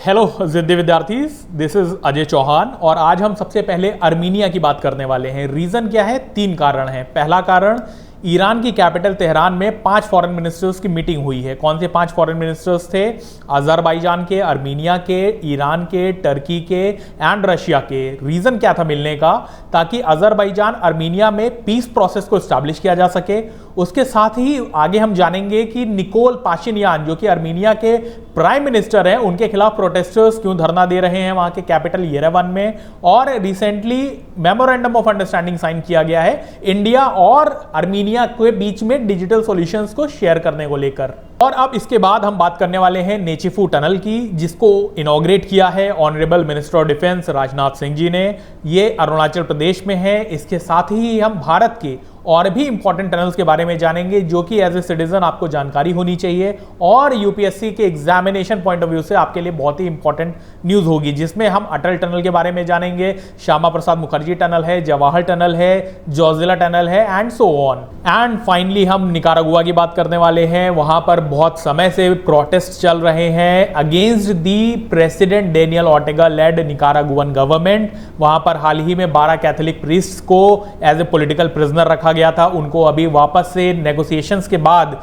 Hello जिद्दी विद्यार्थी, this is Ajay Chauhan और आज हम सबसे पहले अर्मीनिया की बात करने वाले हैं। रीजन क्या है? 3 कारण हैं। पहला कारण, ईरान की कैपिटल तेहरान में 5 फॉरेन मिनिस्टर्स की मीटिंग हुई है। कौन से 5 फॉरेन मिनिस्टर्स थे? अजरबैजान के, अर्मीनिया के, ईरान के, टर्की के एंड रशिया के। रीजन क्या था मिलने का? ताकि अजरबैजान अर्मीनिया में पीस प्रोसेस को स्टैब्लिश किया जा सके। उसके साथ ही आगे हम जानेंगे कि निकोल पाशिनियान जो कि अर्मीनिया के प्राइम मिनिस्टर हैं, उनके खिलाफ प्रोटेस्टर्स क्यों धरना दे रहे हैं वहां के कैपिटल येरेवन में। और recently memorandum of understanding sign किया गया है इंडिया और अर्मीनिया के बीच में डिजिटल सॉल्यूशंस को शेयर करने को लेकर। और अब इसके बाद हम बात करने वाले हैं नेचीफू टनल की, जिसको इनॉग्रेट किया है honourable minister of defence Rajnath Singh ji ने। ये अरुणाचल प्रदेश में है। इसके साथ ही हम भारत के और भी इंपॉर्टेंट टनल्स के बारे में जानेंगे जो कि एज ए सिटीजन आपको जानकारी होनी चाहिए और यूपीएससी के एग्जामिनेशन पॉइंट ऑफ व्यू से आपके लिए बहुत ही इंपॉर्टेंट न्यूज होगी, जिसमें हम अटल टनल के बारे में जानेंगे, श्यामा प्रसाद मुखर्जी टनल है, जवाहर टनल है, जोजिला टनल है and so on. And finally हम निकारागुआ की बात करने वाले हैं। वहां पर बहुत समय से प्रोटेस्ट चल रहे हैं against the president Daniel Ortega led Nicaraguan government. वहां पर हाल ही में 12 कैथोलिक प्रीस्ट्स को एज ए पॉलिटिकल प्रिजनर रखा गया था। उनको अभी वापस से नेगोशिएशंस के बाद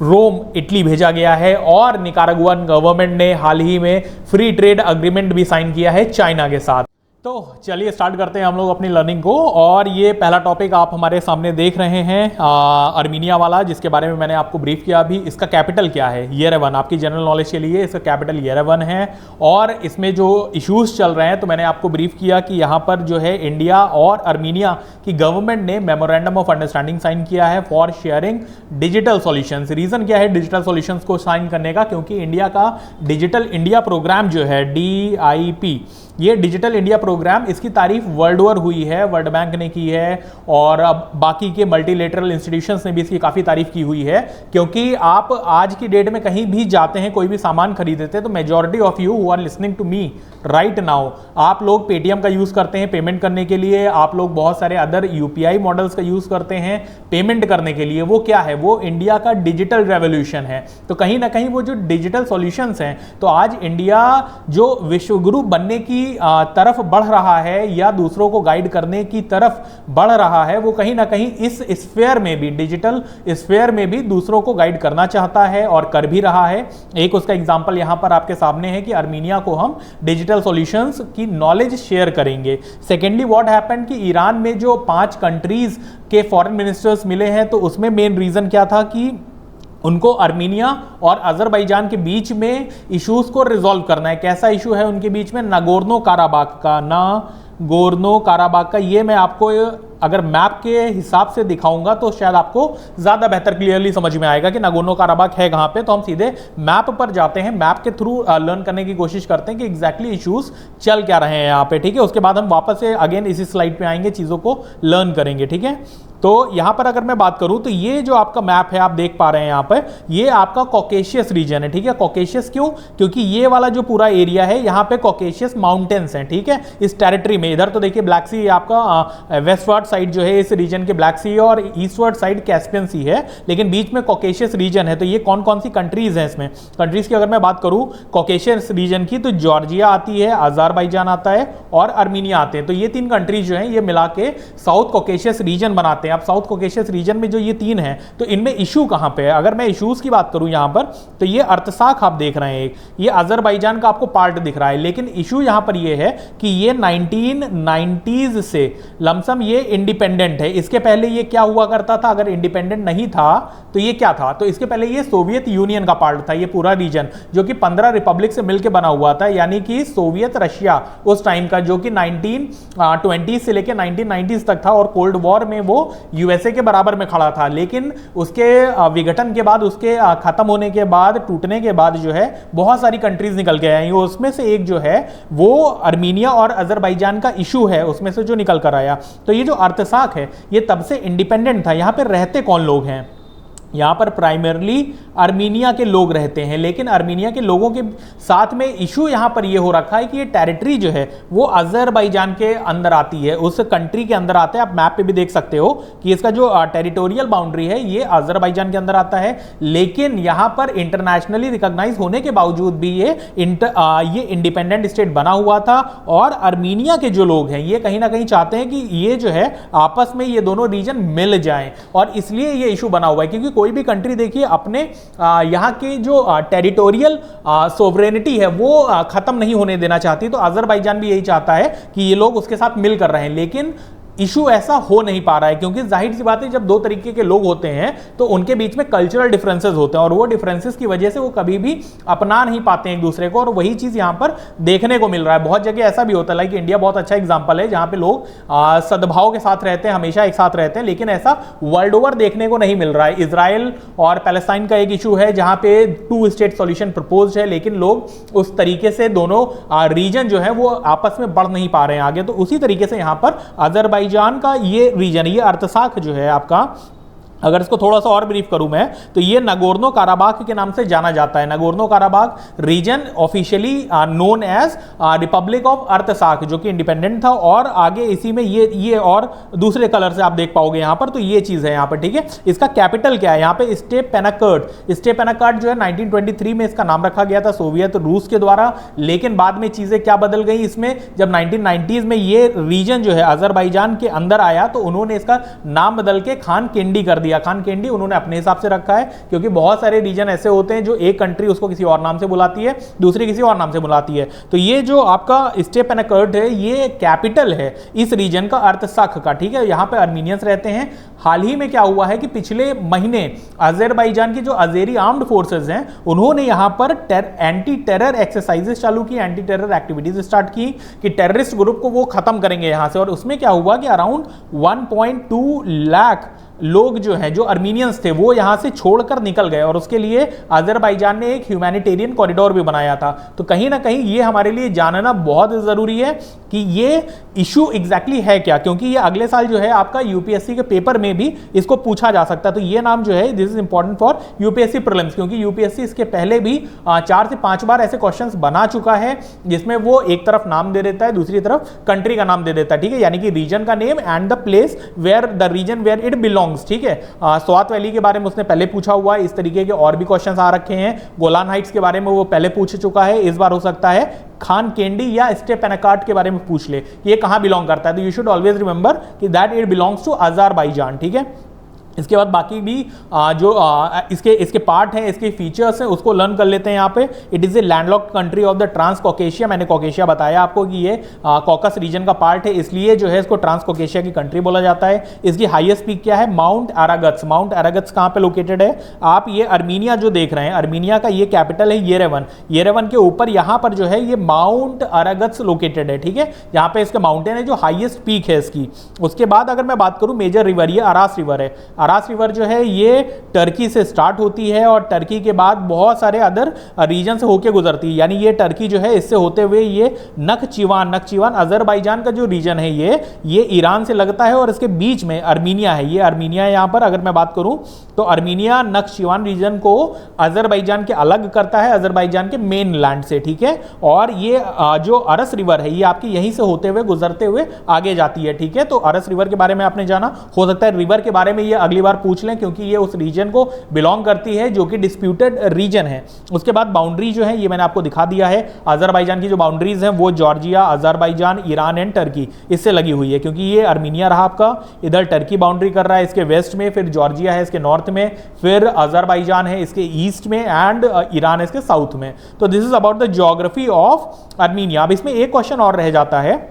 रोम इटली भेजा गया है और निकारागुअन गवर्नमेंट ने हाल ही में फ्री ट्रेड अग्रीमेंट भी साइन किया है चाइना के साथ। तो चलिए स्टार्ट करते हैं हम लोग अपनी लर्निंग को। और ये पहला टॉपिक आप हमारे सामने देख रहे हैं अर्मीनिया वाला, जिसके बारे में मैंने आपको ब्रीफ किया अभी। इसका कैपिटल क्या है? येरेवन। आपकी जनरल नॉलेज के लिए इसका कैपिटल येरेवन है। और इसमें जो इश्यूज चल रहे हैं तो मैंने आपको ब्रीफ किया कि यहाँ पर जो है इंडिया और अर्मीनिया की गवर्नमेंट ने मेमोरेंडम ऑफ अंडरस्टैंडिंग साइन किया है for sharing digital solutions. Region क्या है डिजिटल सॉल्यूशंस को साइन करने का? क्योंकि इंडिया का डिजिटल इंडिया प्रोग्राम जो है DIP, ये डिजिटल इंडिया प्रोग्राम, इसकी तारीफ वर्ल्ड ओवर हुई है, वर्ल्ड बैंक ने की है और अब बाकी के मल्टीलेटरल इंस्टीट्यूशंस ने भी इसकी काफ़ी तारीफ की हुई है। क्योंकि आप आज की डेट में कहीं भी जाते हैं, कोई भी सामान खरीदते हैं, तो majority of you who are listening to me right now, आप लोग पेटीएम का यूज़ करते हैं पेमेंट करने के लिए। आप लोग बहुत सारे अदर UPI मॉडल्स का यूज़ करते हैं पेमेंट करने के लिए। वो क्या है? वो इंडिया का डिजिटल रेवोल्यूशन है। तो कहीं ना कहीं वो जो डिजिटल सॉल्यूशंस हैं, तो आज इंडिया जो विश्वगुरु बनने की तरफ बढ़ रहा है या दूसरों को गाइड करने की तरफ बढ़ रहा है, वो कहीं ना कहीं इस स्फीयर में भी, डिजिटल स्फीयर में भी दूसरों को गाइड करना चाहता है और कर भी रहा है। एक उसका एग्जांपल यहां पर आपके सामने है कि अर्मीनिया को हम डिजिटल सॉल्यूशंस की नॉलेज शेयर करेंगे। सेकेंडली व्हाट हैपेंड कि ईरान में जो 5 कंट्रीज के फॉरेन मिनिस्टर्स मिले हैं, तो उसमें मेन रीजन क्या था कि उनको अर्मीनिया और अजरबैजान के बीच में इश्यूज को रिजॉल्व करना है। कैसा इशू है उनके बीच में? नागोर्नो काराबाख का, नागोर्नो काराबाख का। ये मैं आपको अगर मैप के हिसाब से दिखाऊंगा तो शायद आपको ज्यादा बेहतर क्लियरली समझ में आएगा कि नागोर्नो काराबाख है कहां पे। तो हम सीधे मैप पर जाते हैं, मैप के थ्रू लर्न करने की कोशिश करते हैं कि एग्जैक्टली इश्यूज चल क्या रहे हैं यहाँ पे। ठीक है, उसके बाद हम वापस से अगेन इसी स्लाइड पे आएंगे, चीजों को लर्न करेंगे। ठीक है, तो यहां पर अगर मैं बात करूं तो ये जो आपका मैप है आप देख पा रहे हैं यहां पर, ये आपका कॉकेशियस रीजन है। ठीक है, कॉकेशियस क्यों? क्योंकि ये वाला जो पूरा एरिया है यहां पे कॉकेशियस माउंटेन्स हैं। ठीक है, इस टेरिटरी में इधर तो देखिए ब्लैक सी आपका वेस्टवर्ड साइड जो है इस रीजन के ब्लैक सी और ईस्टवर्ड साइड कैस्पियन सी है, लेकिन बीच में कॉकेशियस रीजन है। तो ये कौन कौन सी कंट्रीज हैं? इसमें कंट्रीज की अगर मैं बात करूं कॉकेशियस रीजन की, तो जॉर्जिया आती है, अजरबैजान आता है और अर्मीनिया आते हैं। तो ये 3 कंट्रीज जो हैं ये मिला के साउथ कॉकेशियस रीजन बनाते हैं। अब साउथ कॉकेशियस रीजन में जो ये 3 हैं, तो इनमें इशू कहां पे है? अगर मैं इश्यूज की बात करूं यहां पर, तो ये अर्थशाख आप देख रहे हैं, ये अजरबैजान का आपको पार्ट दिख रहा है। लेकिन इशू यहां पर ये है कि ये 1990s से लमसम ये इंडिपेंडेंट है। इसके पहले ये क्या हुआ करता था? अगर इंडिपेंडेंट नहीं था तो ये क्या था? तो इसके पहले ये सोवियत यूनियन का पार्ट था, ये पूरा रीजन जो कि 15 रिपब्लिक से मिलकर बना हुआ था, यानी कि सोवियत रशिया उस टाइम का, जो कि 1920 से लेकर 1990s तक था और कोल्ड वॉर में वो USA के बराबर में खड़ा था। लेकिन उसके विघटन के बाद, उसके खत्म होने के बाद, टूटने के बाद जो है बहुत सारी कंट्रीज निकल के आई। उसमें से एक जो है वो अर्मीनिया और अजरबैजान का इशू है, उसमें से जो निकल कर आया। तो ये जो अर्थशाख है ये तब से इंडिपेंडेंट था। यहां पे रहते कौन लोग हैं? यहाँ पर प्राइमरली आर्मीनिया के लोग रहते हैं, लेकिन आर्मीनिया के लोगों के साथ में इशू यहाँ पर ये हो रखा है कि ये टेरिटरी जो है वो अजरबैजान के अंदर आती है, उस कंट्री के अंदर आता है। आप मैप पे भी देख सकते हो कि इसका जो टेरिटोरियल बाउंड्री है ये अजरबैजान के अंदर आता है, लेकिन यहाँ पर इंटरनेशनली रिकॉग्नाइज होने के बावजूद भी ये इंडिपेंडेंट स्टेट बना हुआ था। और आर्मीनिया के जो लोग हैं ये कहीं ना कहीं चाहते हैं कि ये जो है आपस में ये दोनों रीजन मिल जाएं, और इसलिए ये इशू बना हुआ है। क्योंकि कोई भी कंट्री देखिए अपने यहाँ की जो टेरिटोरियल सोवरेनिटी है वो खत्म नहीं होने देना चाहती, तो अजरबैजान भी यही चाहता है कि ये लोग उसके साथ मिल कर रहे हैं, लेकिन इशू ऐसा हो नहीं पा रहा है। क्योंकि जाहिर सी बात है जब दो तरीके के लोग होते हैं तो उनके बीच में कल्चरल डिफरेंसेस होते हैं, और वो डिफरेंसेस की वजह से वो कभी भी अपना नहीं पाते हैं एक दूसरे को, और वही चीज यहां पर देखने को मिल रहा है। बहुत जगह ऐसा भी होता है, लाइक इंडिया बहुत अच्छा एग्जांपल है जहां पे लोग सद्भाव के साथ रहते हैं, हमेशा एक साथ रहते हैं, लेकिन ऐसा वर्ल्ड ओवर देखने को नहीं मिल रहा है। इजराइल और पैलेस्टाइन का एक इशू है जहां पे 2 स्टेट सॉल्यूशन प्रपोज्ड है, लेकिन लोग उस तरीके से दोनों रीजन जो है वो आपस में बढ़ नहीं पा रहे हैं आगे। तो उसी तरीके से यहां पर अजरबैजान का ये रीजन, ये अर्तसाख जो है आपका, अगर इसको थोड़ा सा और ब्रीफ करूं मैं तो ये नगोर्नो काराबाख के नाम से जाना जाता है। Nagorno Karabakh region officially known as Republic of Artsakh, जो कि इंडिपेंडेंट था, और आगे इसी में ये और दूसरे कलर से आप देख पाओगे यहां पर, तो ये चीज है यहां पर, ठीक है। इसका कैपिटल क्या है यहाँ पे? स्टेपेनाकर्ट। स्टेपेनाकर्ट जो है 1923 में इसका नाम रखा गया था सोवियत रूस के द्वारा, लेकिन बाद में चीजें क्या बदल गई इसमें, जब 1990s में ये रीजन जो है अजरबैजान के अंदर आया तो उन्होंने इसका नाम बदल के खान केंडी कर दिया। खान केंडी उन्होंने अपने हिसाब से रखा है, क्योंकि बहुत सारे रीजन ऐसे होते हैं जो एक कंट्री उसको किसी और नाम से बुलाती है, दूसरी किसी और नाम से बुलाती है। तो ये जो आपका स्टेपेनाकर्ट है ये कैपिटल है इस रीजन का, अर्तसाख का, ठीक है। यहां पे आर्मीनियंस रहते हैं। हाल ही में क्या हुआ है कि पिछले महीने अजरबैजान की जो अजेरी आर्म्ड फोर्सेस हैं उन्होंने यहां पर एंटी टेरर एक्सरसाइजेस चालू की, एंटी टेरर एक्टिविटीज स्टार्ट की कि टेररिस्ट ग्रुप को वो खत्म करेंगे यहां से। और उसमें क्या हुआ कि अराउंड 1.2 लाख लोग जो हैं, जो आर्मीनियंस थे, वो यहां से छोड़कर निकल गए, और उसके लिए अजरबैजान ने एक ह्यूमैनिटेरियन कॉरिडोर भी बनाया था। तो कहीं ना कहीं ये हमारे लिए जानना बहुत जरूरी है कि ये इशू एग्जैक्टली है क्या, क्योंकि ये अगले साल जो है आपका यूपीएससी के पेपर में भी इसको पूछा जा सकता है। तो ये नाम जो है this is important for UPSC prelims, क्योंकि यूपीएससी इसके पहले भी 4 से 5 बार ऐसे क्वेश्चंस बना चुका है जिसमें वो एक तरफ नाम दे देता है, दूसरी तरफ कंट्री का नाम दे देता है, ठीक है, यानी कि रीजन का name and the place where the region where it belongs, ठीक है। स्वात वैली के बारे में उसने पहले पूछा हुआ है, इस तरीके के और भी क्वेश्चंस आ रखे हैं। गोलान हाइट्स के बारे में वो पहले पूछ चुका है, इस बार हो सकता है खान केंडी या स्टेपेनाकर्ट के बारे में पूछ ले कि ये कहां बिलोंग करता है। तो यू शुड ऑलवेज रिमेंबर कि that it belongs to Azerbaijan, ठीक है। इसके बाद बाकी भी जो इसके पार्ट हैं, इसके फीचर्स हैं, उसको लर्न कर लेते हैं यहाँ पे। It is a landlocked country of the Transcaucasia. मैंने कॉकेशिया बताया आपको कि ये कॉकस रीजन का पार्ट है, इसलिए जो है इसको ट्रांस कॉकेशिया की कंट्री बोला जाता है। इसकी हाईएस्ट पीक क्या है? माउंट अरागत्स। माउंट अरागत्स कहाँ पे लोकेटेड है? आप ये आर्मीनिया जो देख रहे हैं, आर्मीनिया का ये कैपिटल है येरेवन। येरेवन के ऊपर यहाँ पर जो है ये माउंट अरागत्स लोकेटेड है, ठीक है। यहाँ पे इसके माउंटेन है जो हाईएस्ट पीक है इसकी। उसके बाद अगर मैं बात करूँ मेजर रिवर, ये अरास रिवर है। अरास रिवर जो है ये टर्की से स्टार्ट होती है और टर्की के बाद बहुत सारे अदर रीजन से होके गुजरती है, यानी ये टर्की जो है इससे होते हुए ये नखचिवान अजरबैजान का जो रीजन है ये ईरान से लगता है और इसके बीच में आर्मीनिया है। ये आर्मीनिया यहां पर अगर मैं बात करूं तो आर्मीनिया नखचिवान रीजन को अजरबैजान के अलग करता है, अजरबैजान के मेन लैंड से, ठीक है। और ये जो अरस रिवर है ये आपकी यहीं से होते हुए गुजरते हुए आगे जाती है, ठीक है। तो अरस रिवर के बारे में आपने जाना, हो सकता है रिवर के बारे में ये अगली बार पूछ लें क्योंकि ये उस रीजन को बिलोंग करती है जो कि डिस्प्यूटेड रीजन है। उसके बाद बाउंड्री जो है ये मैंने आपको दिखा दिया है। अजरबैजान की जो बाउंड्रीज हैं वो Georgia, Azerbaijan, Iran and Turkey इससे लगी हुई है, क्योंकि ये आर्मीनिया रहा आपका, इधर टर्की बाउंड्री कर रहा है इसके वेस्ट में, फिर जॉर्जिया है इसके नॉर्थ में, फिर अजरबैजान है इसके ईस्ट में एंड ईरान है इसके साउथ में। तो this is about the geography of Armenia. अब इसमें एक क्वेश्चन और रह जाता है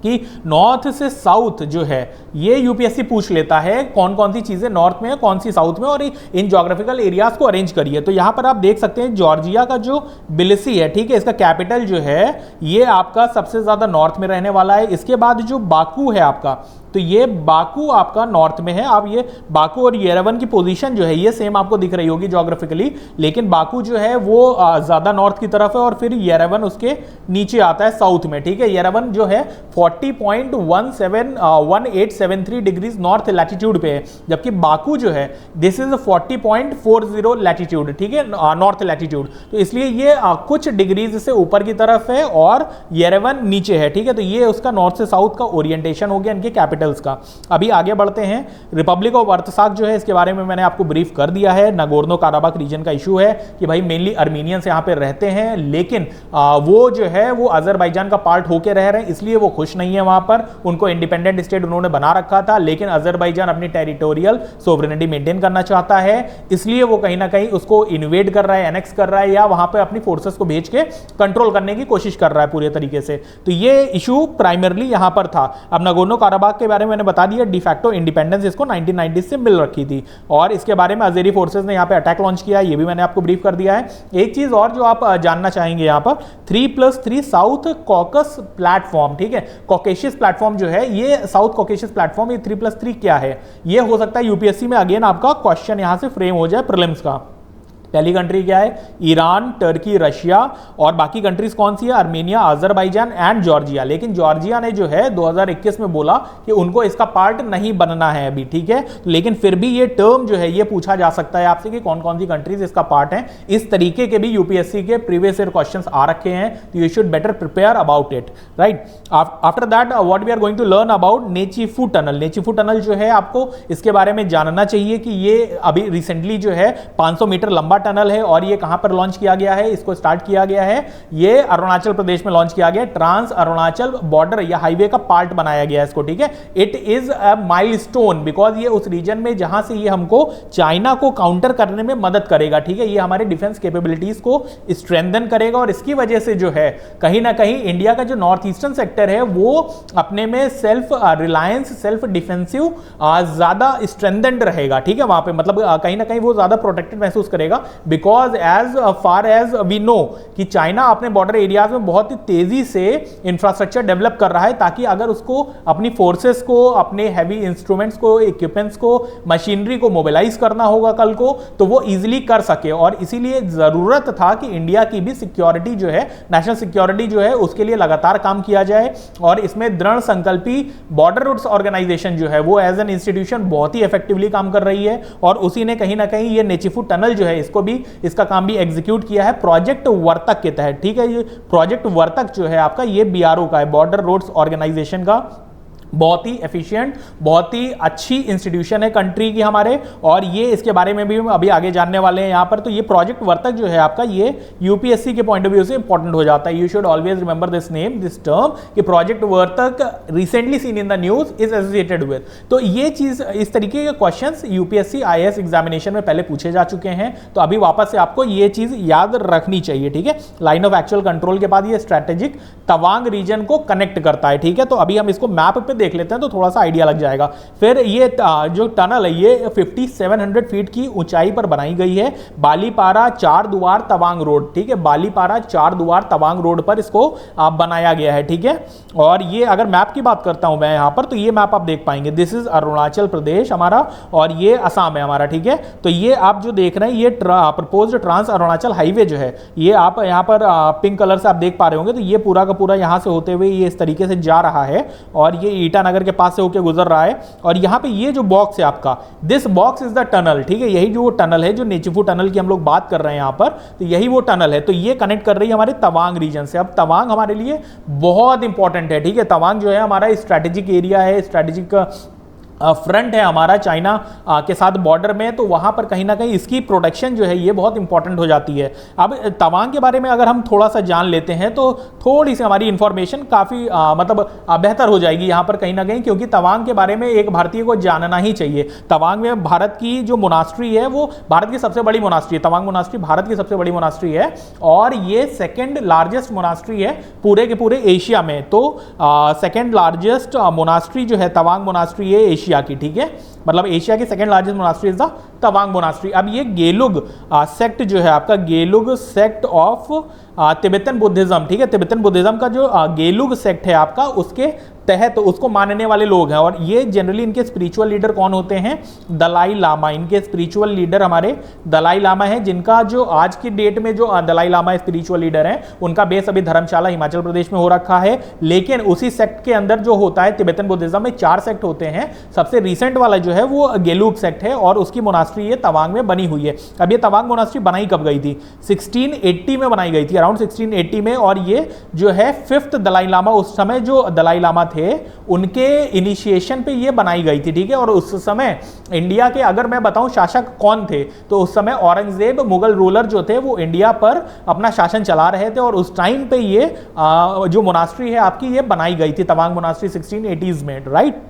कि नॉर्थ से साउथ जो है ये यूपीएससी पूछ लेता है कौन कौन सी चीजें नॉर्थ में है, कौन सी साउथ में, और इन ज्योग्राफिकल एरियाज को अरेंज करिए। तो यहां पर आप देख सकते हैं जॉर्जिया का जो बिलिसी है, ठीक है, इसका कैपिटल जो है ये आपका सबसे ज्यादा नॉर्थ में रहने वाला है। इसके बाद जो बाकू है आपका, तो ये बाकू आपका नॉर्थ में है। अब ये बाकू और येरेवन की पोजीशन जो है ये सेम आपको दिख रही होगी ज्योग्राफिकली, लेकिन बाकू जो है वो ज्यादा नॉर्थ की तरफ है और फिर येरेवन उसके नीचे आता है साउथ में, ठीक है। येरेवन जो है 40.1873 डिग्रीज नॉर्थ लैटिट्यूड पे है, जबकि बाकू जो है दिस इज 40.40 लैटिट्यूड, ठीक है, नॉर्थ लैटिट्यूड। तो इसलिए ये कुछ डिग्रीज से ऊपर की तरफ है और येरेवन नीचे है, ठीक है। तो ये उसका नॉर्थ से साउथ का ओरिएंटेशन हो गया इनके कैपिटल्स का। अभी आगे बढ़ते हैं। रिपब्लिक ऑफ अर्थसाक जो है इसके बारे में मैंने आपको ब्रीफ कर दिया है। नगोर्नो काराबाख रीजन का इशू है कि भाई मेनली अर्मीनियंस यहां पे रहते हैं, लेकिन वो जो है वो अजरबैजान का पार्ट होके रह रहे हैं, इसलिए वो खुश नहीं है वहां पर। उनको इंडिपेंडेंट स्टेट उन्होंने बना रखा था, लेकिन अजरबैजान अपनी टेरिटोरियल सोवरेनिटी मेंटेन करना चाहता है, इसलिए वो कहीं ना कहीं उसको इन्वेड कर रहा है, एनेक्स कर रहा है, या वहां पे अपनी फोर्सेस को भेज के कंट्रोल करने की कोशिश कर रहा है पूरे तरीके से। तो ये इशू प्राइमरली यहां पर था। अब नगोर्नो काराबाख के बारे में मैंने बता दिया, डिफैक्टो इंडिपेंडेंस इसको 1990 से मिल रखी थी, और इसके बारे में अज़ेरी फोर्सेस ने यहां पे अटैक लॉन्च किया, ये भी मैंने आपको ब्रीफ कर दिया है। एक चीज और जो आप जानना चाहेंगे यहां पर 3+3 साउथ कॉकस प्लेटफॉर्म, ठीक है, कॉकेशियस प्लेटफॉर्म जो है ये साउथ कॉकेशियस प्लेटफॉर्म, ये 3+3 क्या है, ये हो सकता है यूपीएससी में अगेन आपका क्वेश्चन यहां से फ्रेम हो जाए प्रीलिम्स का। पहली कंट्री क्या है, ईरान, टर्की, रशिया, और बाकी कंट्रीज कौन सी है, आर्मेनिया, अजरबैजान एंड जॉर्जिया। लेकिन जॉर्जिया ने जो है 2021 में बोला कि उनको इसका पार्ट नहीं बनना है अभी, ठीक है। लेकिन फिर भी ये टर्म जो है ये पूछा जा सकता है आपसे कि कौन कौन सी कंट्रीज इसका पार्ट है। इस तरीके के भी यूपीएससी के प्रीवियस ईयर क्वेश्चंस आ रखे हैं, तो you should better prepare about it, right. After that what we are going to learn about Nechiphu tunnel. Nechiphu tunnel जो है आपको इसके बारे में जानना चाहिए कि ये अभी रिसेंटली जो है 500 मीटर लंबा टनल है, और ये कहां पर लॉन्च किया गया है, इसको स्टार्ट किया गया है, ये अरुणाचल प्रदेश में लॉन्च किया गया, ट्रांस अरुणाचल बॉर्डर या हाईवे का पार्ट बनाया गया है इसको, ठीक है। It is a milestone because ये उस रीजन में जहां से ये हमको चाइना को काउंटर करने में मदद करेगा, ठीक है। ये हमारे डिफेंस कैपेबिलिटीज को स्ट्रेंथन करेगा, और इसकी वजह से जो है कहीं ना कहीं इंडिया का जो नॉर्थ ईस्टर्न सेक्टर है वो अपने में सेल्फ रिलायंस, सेल्फ डिफेंसिव ज्यादा स्ट्रेंथन्ड रहेगा, ठीक है। वहां पे मतलब कहीं ना कहीं वो ज्यादा प्रोटेक्टेड महसूस करेगा, because as far as we know कि चाइना अपने बॉर्डर एरियाज में बहुत ही तेजी से इंफ्रास्ट्रक्चर डेवलप कर रहा है, ताकि अगर उसको अपनी फोर्सेस को, अपने हैवी इंस्ट्रूमेंट्स को, इक्विपमेंट्स को, मशीनरी को मोबिलाइज करना होगा कल को, तो वो इजीली कर सके। और इसीलिए जरूरत था कि इंडिया की भी सिक्योरिटी जो है, नेशनल सिक्योरिटी जो है, उसके लिए लगातार काम किया जाए। और इसमें दृढ़ संकल्पी बॉर्डर रूट्स ऑर्गेनाइजेशन जो है वो एज एन इंस्टीट्यूशन बहुत ही इफेक्टिवली काम कर रही है, और उसी ने कहीं ना कहीं ये नेचीफू टनल जो है इसको भी, इसका काम भी एग्जीक्यूट किया है प्रोजेक्ट वर्तक के तहत, ठीक है। ये प्रोजेक्ट वर्तक जो है आपका ये बीआरओ का है, बॉर्डर रोड्स ऑर्गेनाइजेशन का, बहुत ही एफिशिएंट, बहुत ही अच्छी इंस्टीट्यूशन है कंट्री की हमारे, और ये इसके बारे में भी हम अभी आगे जानने वाले हैं यहां पर। तो ये प्रोजेक्ट वर्तक जो है आपका ये यूपीएससी के पॉइंट ऑफ व्यू से इंपॉर्टेंट हो जाता है। You should always remember this name, this term, कि project Vartak recently seen in the news is associated with. तो ये चीज, इस तरीके के क्वेश्चंस यूपीएससी आईएएस एग्जामिनेशन में पहले पूछे जा चुके हैं, तो अभी वापस से आपको ये चीज याद रखनी चाहिए, ठीक है। लाइन ऑफ एक्चुअल कंट्रोल के बाद ये स्ट्रेटेजिक तवांग रीजन को कनेक्ट करता है, ठीक है। तो अभी हम इसको मैप पे देख लेते हैं तो थोड़ा सा आइडिया लग जाएगा। फिर ये जो टनल है ये 5700 फीट की ऊंचाई पर बनाई गई है, बालीपारा चार दुआर तवांग रोड, ठीक है। बालीपारा चार दुआर तवांग रोड पर इसको बनाया गया है, ठीक है। और ये अगर मैप की बात करता हूं मैं यहां पर, तो ये मैप आप देख पाएंगे, दिस इज अरुणाचल प्रदेश हमारा, और ये असम है हमारा, ठीक है। तो ये आप जो देख रहे हैं ये प्रपोज्ड ट्रांस अरुणाचल हाईवे जो है, ये आप यहां पर पिंक कलर से आप देख पा रहे होंगे। तो ये पूरा का पूरा यहां से होते हुए ये इस तरीके से जा रहा है, और ये ईटानगर के पास से होकर गुजर रहा है। और यहां पे ये जो बॉक्स है आपका, this box is the tunnel, ठीक है। यही जो टनल है, जो नेचीफू टनल की हम लोग बात कर रहे हैं यहां पर, तो यही वो टनल है। तो ये कनेक्ट कर रही है हमारे तवांग रीजन से। अब तवांग हमारे लिए बहुत इंपॉर्टेंट है, ठीक है। तवांग जो है हमारा स्ट्रेटेजिक एरिया है, स्ट्रेटेजिक फ्रंट है हमारा चाइना के साथ बॉर्डर में, तो वहां पर कहीं ना कहीं इसकी प्रोटेक्शन जो है ये बहुत इंपॉर्टेंट हो जाती है। अब तवांग के बारे में अगर हम थोड़ा सा जान लेते हैं तो थोड़ी सी हमारी इंफॉर्मेशन काफ़ी मतलब बेहतर हो जाएगी यहाँ पर कहीं ना कहीं, क्योंकि तवांग के बारे में एक भारतीय को जानना ही चाहिए। तवांग में भारत की जो मोनास्ट्री है वो भारत की सबसे बड़ी मोनास्ट्री है, तवांग मोनास्ट्री भारत की सबसे बड़ी मोनास्ट्री है, और ये सेकेंड लार्जेस्ट मोनास्ट्री है पूरे के पूरे एशिया में। तो सेकेंड लार्जेस्ट मोनास्ट्री जो है तवांग मोनास्ट्री है एशिया की, ठीक है। मतलब एशिया की second largest monastery is the Tawang monastery. अब ये गेलुग सेक्ट जो है आपका, Gelug sect of Tibetan Buddhism, ठीक है, तिब्बतन बुद्धिज्म का जो गेलुग सेक्ट है आपका, उसके तहत उसको मानने वाले लोग हैं। और ये जनरली इनके स्पिरिचुअल लीडर कौन होते हैं? दलाई लामा। इनके स्पिरिचुअल लीडर हमारे दलाई लामा हैं, जिनका जो आज की डेट में जो दलाई लामा स्पिरिचुअल लीडर हैं, उनका बेस अभी धर्मशाला हिमाचल प्रदेश में हो रखा है। लेकिन उसी सेक्ट के अंदर जो होता है तिब्बतन बुद्धिज्म में 4 सेक्ट होते हैं। सबसे रिसेंट वाला जो है वो गेलुग सेक्ट है और उसकी मोनास्ट्री ये तवांग में बनी हुई है। अब ये तवांग मोनास्ट्री बनाई कब गई थी? 1680 में बनाई गई थी, अराउंड 1680 में। और ये जो है 5th दलाई लामा, उस समय जो दलाई लामा थे उनके इनिशिएशन पे ये बनाई गई थी, ठीक है। और उस समय इंडिया के अगर मैं बताऊं शासक कौन थे, तो उस समय औरंगजेब मुगल रूलर जो थे वो इंडिया पर अपना शासन चला रहे थे। और उस टाइम पे ये जो मोनास्ट्री है आपकी ये बनाई गई थी, तवांग मोनास्ट्री 1680s में, राइट।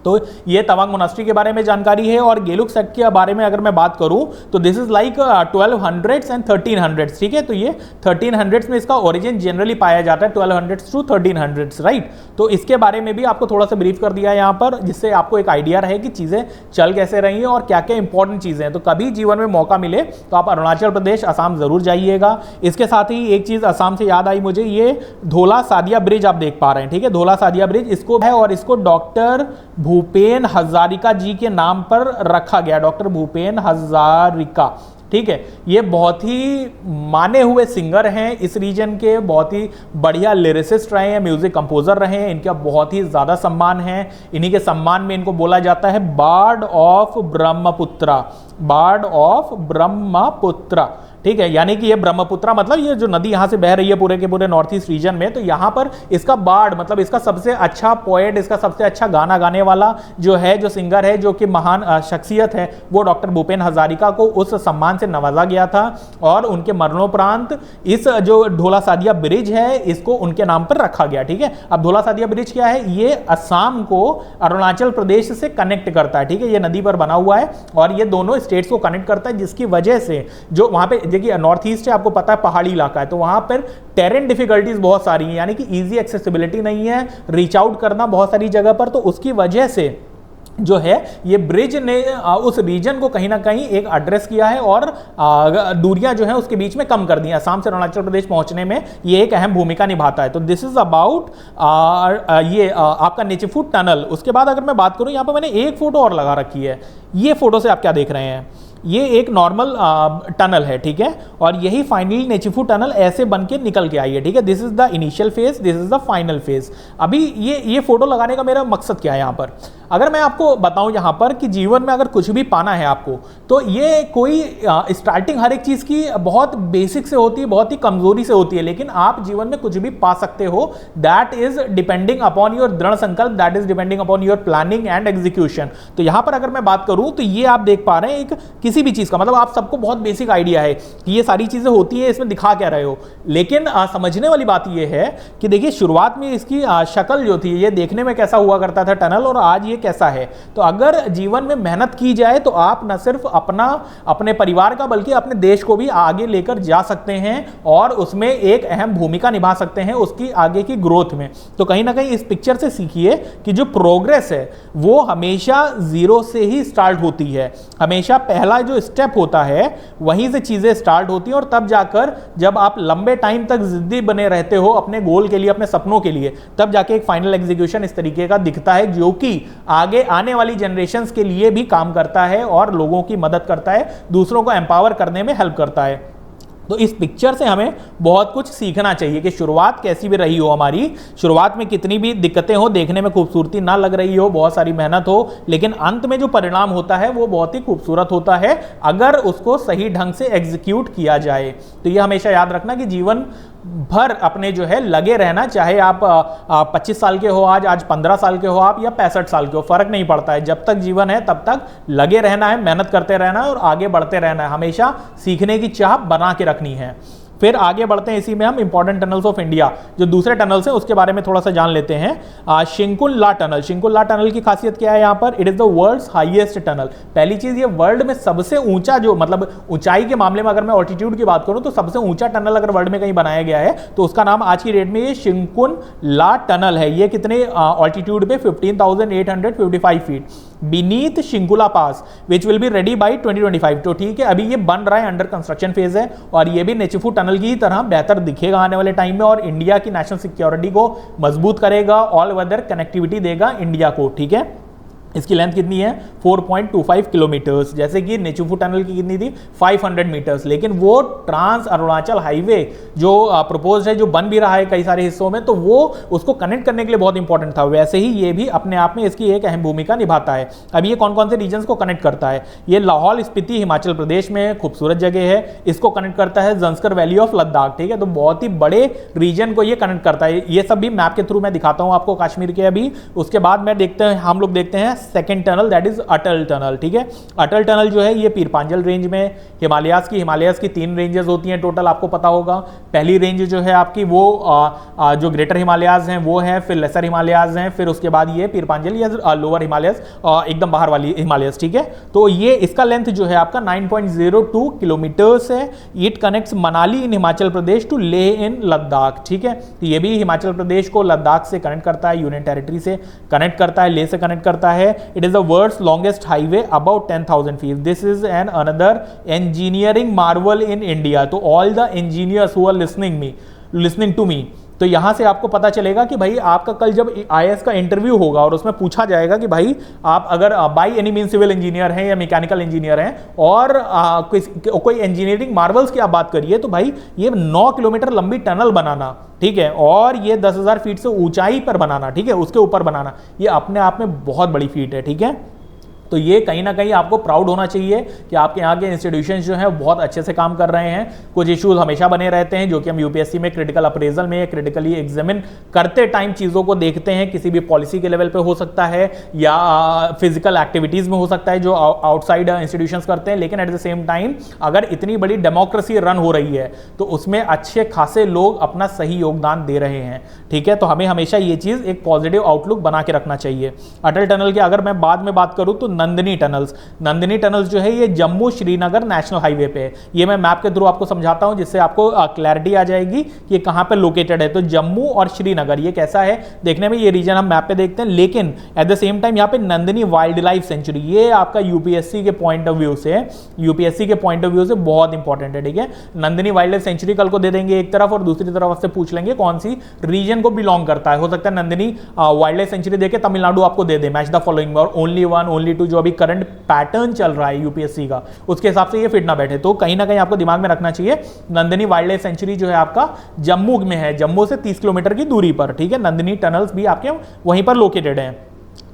तो ये तवांग मोनास्ट्री के बारे में जानकारी है। और गेलुग सेक्ट के बारे में अगर मैं बात करूं तो this is like 1200s and 1300s, ठीक है। तो ये 1300s में इसका ओरिजिन जनरली पाया जाता है, 1200s टू 1300s, राइट। तो इसके बारे में भी आपको थोड़ा सा ब्रीफ कर दिया है यहाँ पर, जिससे आपको एक आइडिया रहे कि चीज़ें चल कैसे रही हैं और क्या क्या इंपॉर्टेंट चीज़ें हैं। तो कभी जीवन में मौका मिले तो आप अरुणाचल प्रदेश, असम जरूर जाइएगा। इसके साथ ही एक चीज़ असम से याद आई मुझे, ये धोला सादिया ब्रिज आप देख पा रहे हैं, ठीक है। धोला सादिया ब्रिज इसको है और इसको डॉक्टर भूपेन हजारिका जी के नाम पर रखा गया, डॉक्टर भूपेन हजारिका, ठीक है। ये बहुत ही माने हुए सिंगर हैं इस रीजन के, बहुत ही बढ़िया लिरिसिस्ट रहे हैं, म्यूजिक कंपोजर रहे हैं, इनका बहुत ही ज़्यादा सम्मान है। इन्हीं के सम्मान में इनको बोला जाता है bard of Brahmaputra, bard of Brahmaputra, ठीक है। यानी कि ये ब्रह्मपुत्रा मतलब ये जो नदी यहाँ से बह रही है पूरे के पूरे नॉर्थ ईस्ट रीजन में, तो यहाँ पर इसका बार्ड मतलब इसका सबसे अच्छा पोएट, इसका सबसे अच्छा गाना गाने वाला जो है, जो सिंगर है, जो कि महान शख्सियत है, वो डॉक्टर भूपेन हजारिका को उस सम्मान से नवाजा गया था। और उनके मरणोपरांत इस जो ढोला सादिया ब्रिज है इसको उनके नाम पर रखा गया, ठीक है। अब ढोला सादिया ब्रिज क्या है? ये असम को अरुणाचल प्रदेश से कनेक्ट करता है, ठीक है। ये नदी पर बना हुआ है और ये दोनों स्टेट्स को कनेक्ट करता है, जिसकी वजह से जो वहां पे देखिए नॉर्थ ईस्ट है, आपको पता है पहाड़ी इलाका है, तो वहां पर टेरेन डिफिकल्टीज बहुत सारी हैं, यानी कि इजी एक्सेसिबिलिटी नहीं है, रीच आउट करना बहुत सारी जगह पर। तो उसकी वजह से जो है ये ब्रिज ने उस रीजन को कहीं ना कहीं एक एड्रेस किया है और दूरियां जो है उसके बीच में कम कर दी हैं। असम से अरुणाचल प्रदेश पहुंचने में ये एक अहम भूमिका निभाता है। तो दिस इज अबाउट ये आपका नेचीफुट टनल। उसके बाद अगर मैं बात करूं, यहाँ पर मैंने एक फोटो और लगा रखी है। ये फोटो से आप क्या देख रहे हैं? ये एक नॉर्मल टनल है, ठीक है। और यही फाइनली नेचीफुट टनल ऐसे बन के निकल के आई है, ठीक है। This is the initial phase, this is the final phase. अभी ये फोटो लगाने का मेरा मकसद क्या है यहाँ पर? अगर मैं आपको बताऊं यहाँ पर कि जीवन में अगर कुछ भी पाना है आपको, तो ये कोई स्टार्टिंग हर एक चीज की बहुत बेसिक से होती है, बहुत ही कमजोरी से होती है, लेकिन आप जीवन में कुछ भी पा सकते हो। That is depending upon your दृढ़ संकल्प, that is depending upon your planning and execution. तो यहाँ पर अगर मैं बात करूं तो ये आप देख पा रहे हैं, एक किसी भी चीज का मतलब आप सबको बहुत बेसिक आइडिया है कि ये सारी चीजें होती है, इसमें दिखा क्या रहे हो। लेकिन समझने वाली बात ये है कि देखिए शुरुआत में इसकी शक्ल जो थी, ये देखने में कैसा हुआ करता था टनल, और आज ये कैसा है। तो अगर जीवन में मेहनत की जाए तो आप न सिर्फ अपने परिवार का बल्कि अपने देश को भी आगे लेकर जा सकते हैं और उसमें एक अहम भूमिका निभा सकते हैं उसकी आगे की ग्रोथ में। तो कहीं ना कहीं इस पिक्चर से सीखिए कि जो प्रोग्रेस है वो हमेशा जीरो से ही स्टार्ट होती है। हमेशा पहला जो स्टेप होता है वहीं से चीजें स्टार्ट होती हैं और तब जाकर जब आप लंबे टाइम तक जिद्दी बने रहते हो अपने गोल के लिए, अपने सपनों के लिए, तब जाके एक फाइनल एग्जीक्यूशन इस तरीके का दिखता है जो कि आगे आने वाली जनरेशंस के लिए भी काम करता है और लोगों की मदद करता है, दूसरों को एम्पावर करने में हेल्प करता है। तो इस पिक्चर से हमें बहुत कुछ सीखना चाहिए कि शुरुआत कैसी भी रही हो हमारी, शुरुआत में कितनी भी दिक्कतें हो, देखने में खूबसूरती ना लग रही हो, बहुत सारी मेहनत हो, लेकिन अंत में जो परिणाम होता है वो बहुत ही खूबसूरत होता है अगर उसको सही ढंग से एग्जीक्यूट किया जाए। तो ये हमेशा याद रखना कि जीवन भर अपने जो है लगे रहना, चाहे आप 25 साल के हो आज 15 साल के हो आप, या 65 साल के हो, फर्क नहीं पड़ता है। जब तक जीवन है तब तक लगे रहना है, मेहनत करते रहना है और आगे बढ़ते रहना है, हमेशा सीखने की चाह बना के रखनी है। फिर आगे बढ़ते हैं, इसी में हम इंपॉर्टेंट टनल्स ऑफ इंडिया जो दूसरे टनल्स हैं उसके बारे में थोड़ा सा जान लेते हैं। शिंकुल ला टनल, शिंकुल ला टनल की खासियत क्या है यहाँ पर? It is the world's highest tunnel. पहली चीज, ये वर्ल्ड में सबसे ऊंचा, जो मतलब ऊंचाई के मामले में अगर मैं ऑल्टीट्यूड की बात करूं तो सबसे ऊंचा टनल अगर वर्ल्ड में कहीं बनाया गया है तो उसका नाम आज की डेट में ये शिंकुल ला टनल है। ये कितने ऑल्टीट्यूड पे? 15,855 feet. Beneath Shinkula pass which will be ready by 2025। तो ठीक है, अभी ये बन रहा है, अंडर कंस्ट्रक्शन फेज है, और ये भी नेचीफू टनल की तरह बेहतर दिखेगा आने वाले टाइम में, और इंडिया की नेशनल सिक्योरिटी को मजबूत करेगा, ऑल वेदर कनेक्टिविटी देगा इंडिया को। ठीक है, इसकी लेंथ कितनी है 4.25 किलोमीटर्स, जैसे कि नेचुफू टनल की कितनी थी 500 मीटर्स। लेकिन वो ट्रांस अरुणाचल हाईवे जो प्रपोज है, जो बन भी रहा है कई सारे हिस्सों में, तो वो उसको कनेक्ट करने के लिए बहुत इंपॉर्टेंट था। वैसे ही ये भी अपने आप में इसकी एक अहम भूमिका निभाता है। अब ये कौन कौन से रीजन को कनेक्ट करता है? ये लाहौल स्पीति हिमाचल प्रदेश में खूबसूरत जगह है, इसको कनेक्ट करता है जंस्कर वैली ऑफ लद्दाख। ठीक है, तो बहुत ही बड़े रीजन को ये कनेक्ट करता है। ये सब भी मैप के थ्रू मैं दिखाता हूं आपको कश्मीर के अभी। उसके बाद में हम लोग देखते हैं second tunnel, that is Atal tunnel. ठीक है, अटल टनल जो है ये पीरपांजल रेंज में हिमालयाज की 3 रेंजेस होती हैं टोटल, आपको पता होगा। पहली रेंज जो है आपकी वो जो ग्रेटर हिमालयाज हैं वो है, फिर लेसर हिमालयाज हैं, फिर उसके बाद ये पीरपांजल या लोअर हिमालयाज, एकदम बाहर वाली हिमालयाज। ठीक है, तो ये इसका लेंथ जो है आपका 9.02 किलोमीटर्स है। It connects Manali in Himachal Pradesh to Leh in Ladakh. ठीक है, तो ये भी हिमाचल प्रदेश को लद्दाख से कनेक्ट करता है, यूनियन टेरिटरी से कनेक्ट करता है, लेह से कनेक्ट करता है। It is the world's longest highway about 10,000 feet. This is an another engineering marvel in India. तो all the engineers who are listening to me, तो यहां से आपको पता चलेगा कि भाई आपका कल जब आईएएस का इंटरव्यू होगा और उसमें पूछा जाएगा कि भाई आप अगर by any mean civil engineer हैं या मैकेनिकल इंजीनियर हैं और कोई इंजीनियरिंग मार्वल्स की आप बात करिए, तो भाई ये 9 किलोमीटर लंबी टनल बनाना, ठीक है, और ये 10,000 फीट से ऊंचाई पर बनाना, ठीक है, उसके ऊपर बनाना, ये अपने आप में बहुत बड़ी फीट है। ठीक है, तो ये कहीं ना कहीं आपको प्राउड होना चाहिए कि आपके यहाँ के इंस्टीट्यूशंस जो हैं बहुत अच्छे से काम कर रहे हैं। कुछ इश्यूज हमेशा बने रहते हैं जो कि हम यूपीएससी में क्रिटिकल अप्रेजल में क्रिटिकली एग्जामिन करते टाइम चीज़ों को देखते हैं। किसी भी पॉलिसी के लेवल पे हो सकता है या फिजिकल एक्टिविटीज़ में हो सकता है जो आउटसाइड इंस्टीट्यूशंस करते हैं, लेकिन एट द सेम टाइम अगर इतनी बड़ी डेमोक्रेसी रन हो रही है तो उसमें अच्छे खासे लोग अपना सही योगदान दे रहे हैं। ठीक है, तो हमें हमेशा ये चीज़ एक पॉजिटिव आउटलुक बना के रखना चाहिए। अटल टनल की अगर मैं बाद में बात करूँ तो नंदिनी टनल्स जो है ये जम्मू श्रीनगर नेशनल हाईवे पे है। ये मैं मैप के थ्रू आपको समझाता हूं जिससे आपको क्लैरिटी आ जाएगी कि ये कहां पे लोकेटेड है। तो जम्मू और श्रीनगर ये कैसा है देखने में, ये रीजन हम मैप पे देखते हैं, लेकिन एट द सेम टाइम यहां पे नंदिनी वाइल्ड लाइफ सेंचुरी, ये आपका यूपीएससी के पॉइंट ऑफ व्यू से बहुत इंपॉर्टेंट है। ठीक है, नंदिनी वाइल्ड लाइफ सेंचुरी कल को दे देंगे एक तरफ और दूसरी तरफ आपसे पूछ लेंगे कौन सी रीजन को बिलोंग करता है। हो सकता है नंदिनी वाइल्ड लाइफ सेंचुरी देके तमिलनाडु आपको दे दे, मैच द फॉलोइंग, और ओनली 1 ओनली 2 जो अभी करंट पैटर्न चल रहा है यूपीएससी का, उसके हिसाब से ये फिट ना बैठे। तो कहीं ना कहीं आपको दिमाग में रखना चाहिए नंदिनी वाइल्ड लाइफ सेंचुरी जो है आपका जम्मू में है, जम्मू से 30 किलोमीटर की दूरी पर। ठीक है, नंदिनी टनल्स भी आपके वहीं पर लोकेटेड हैं।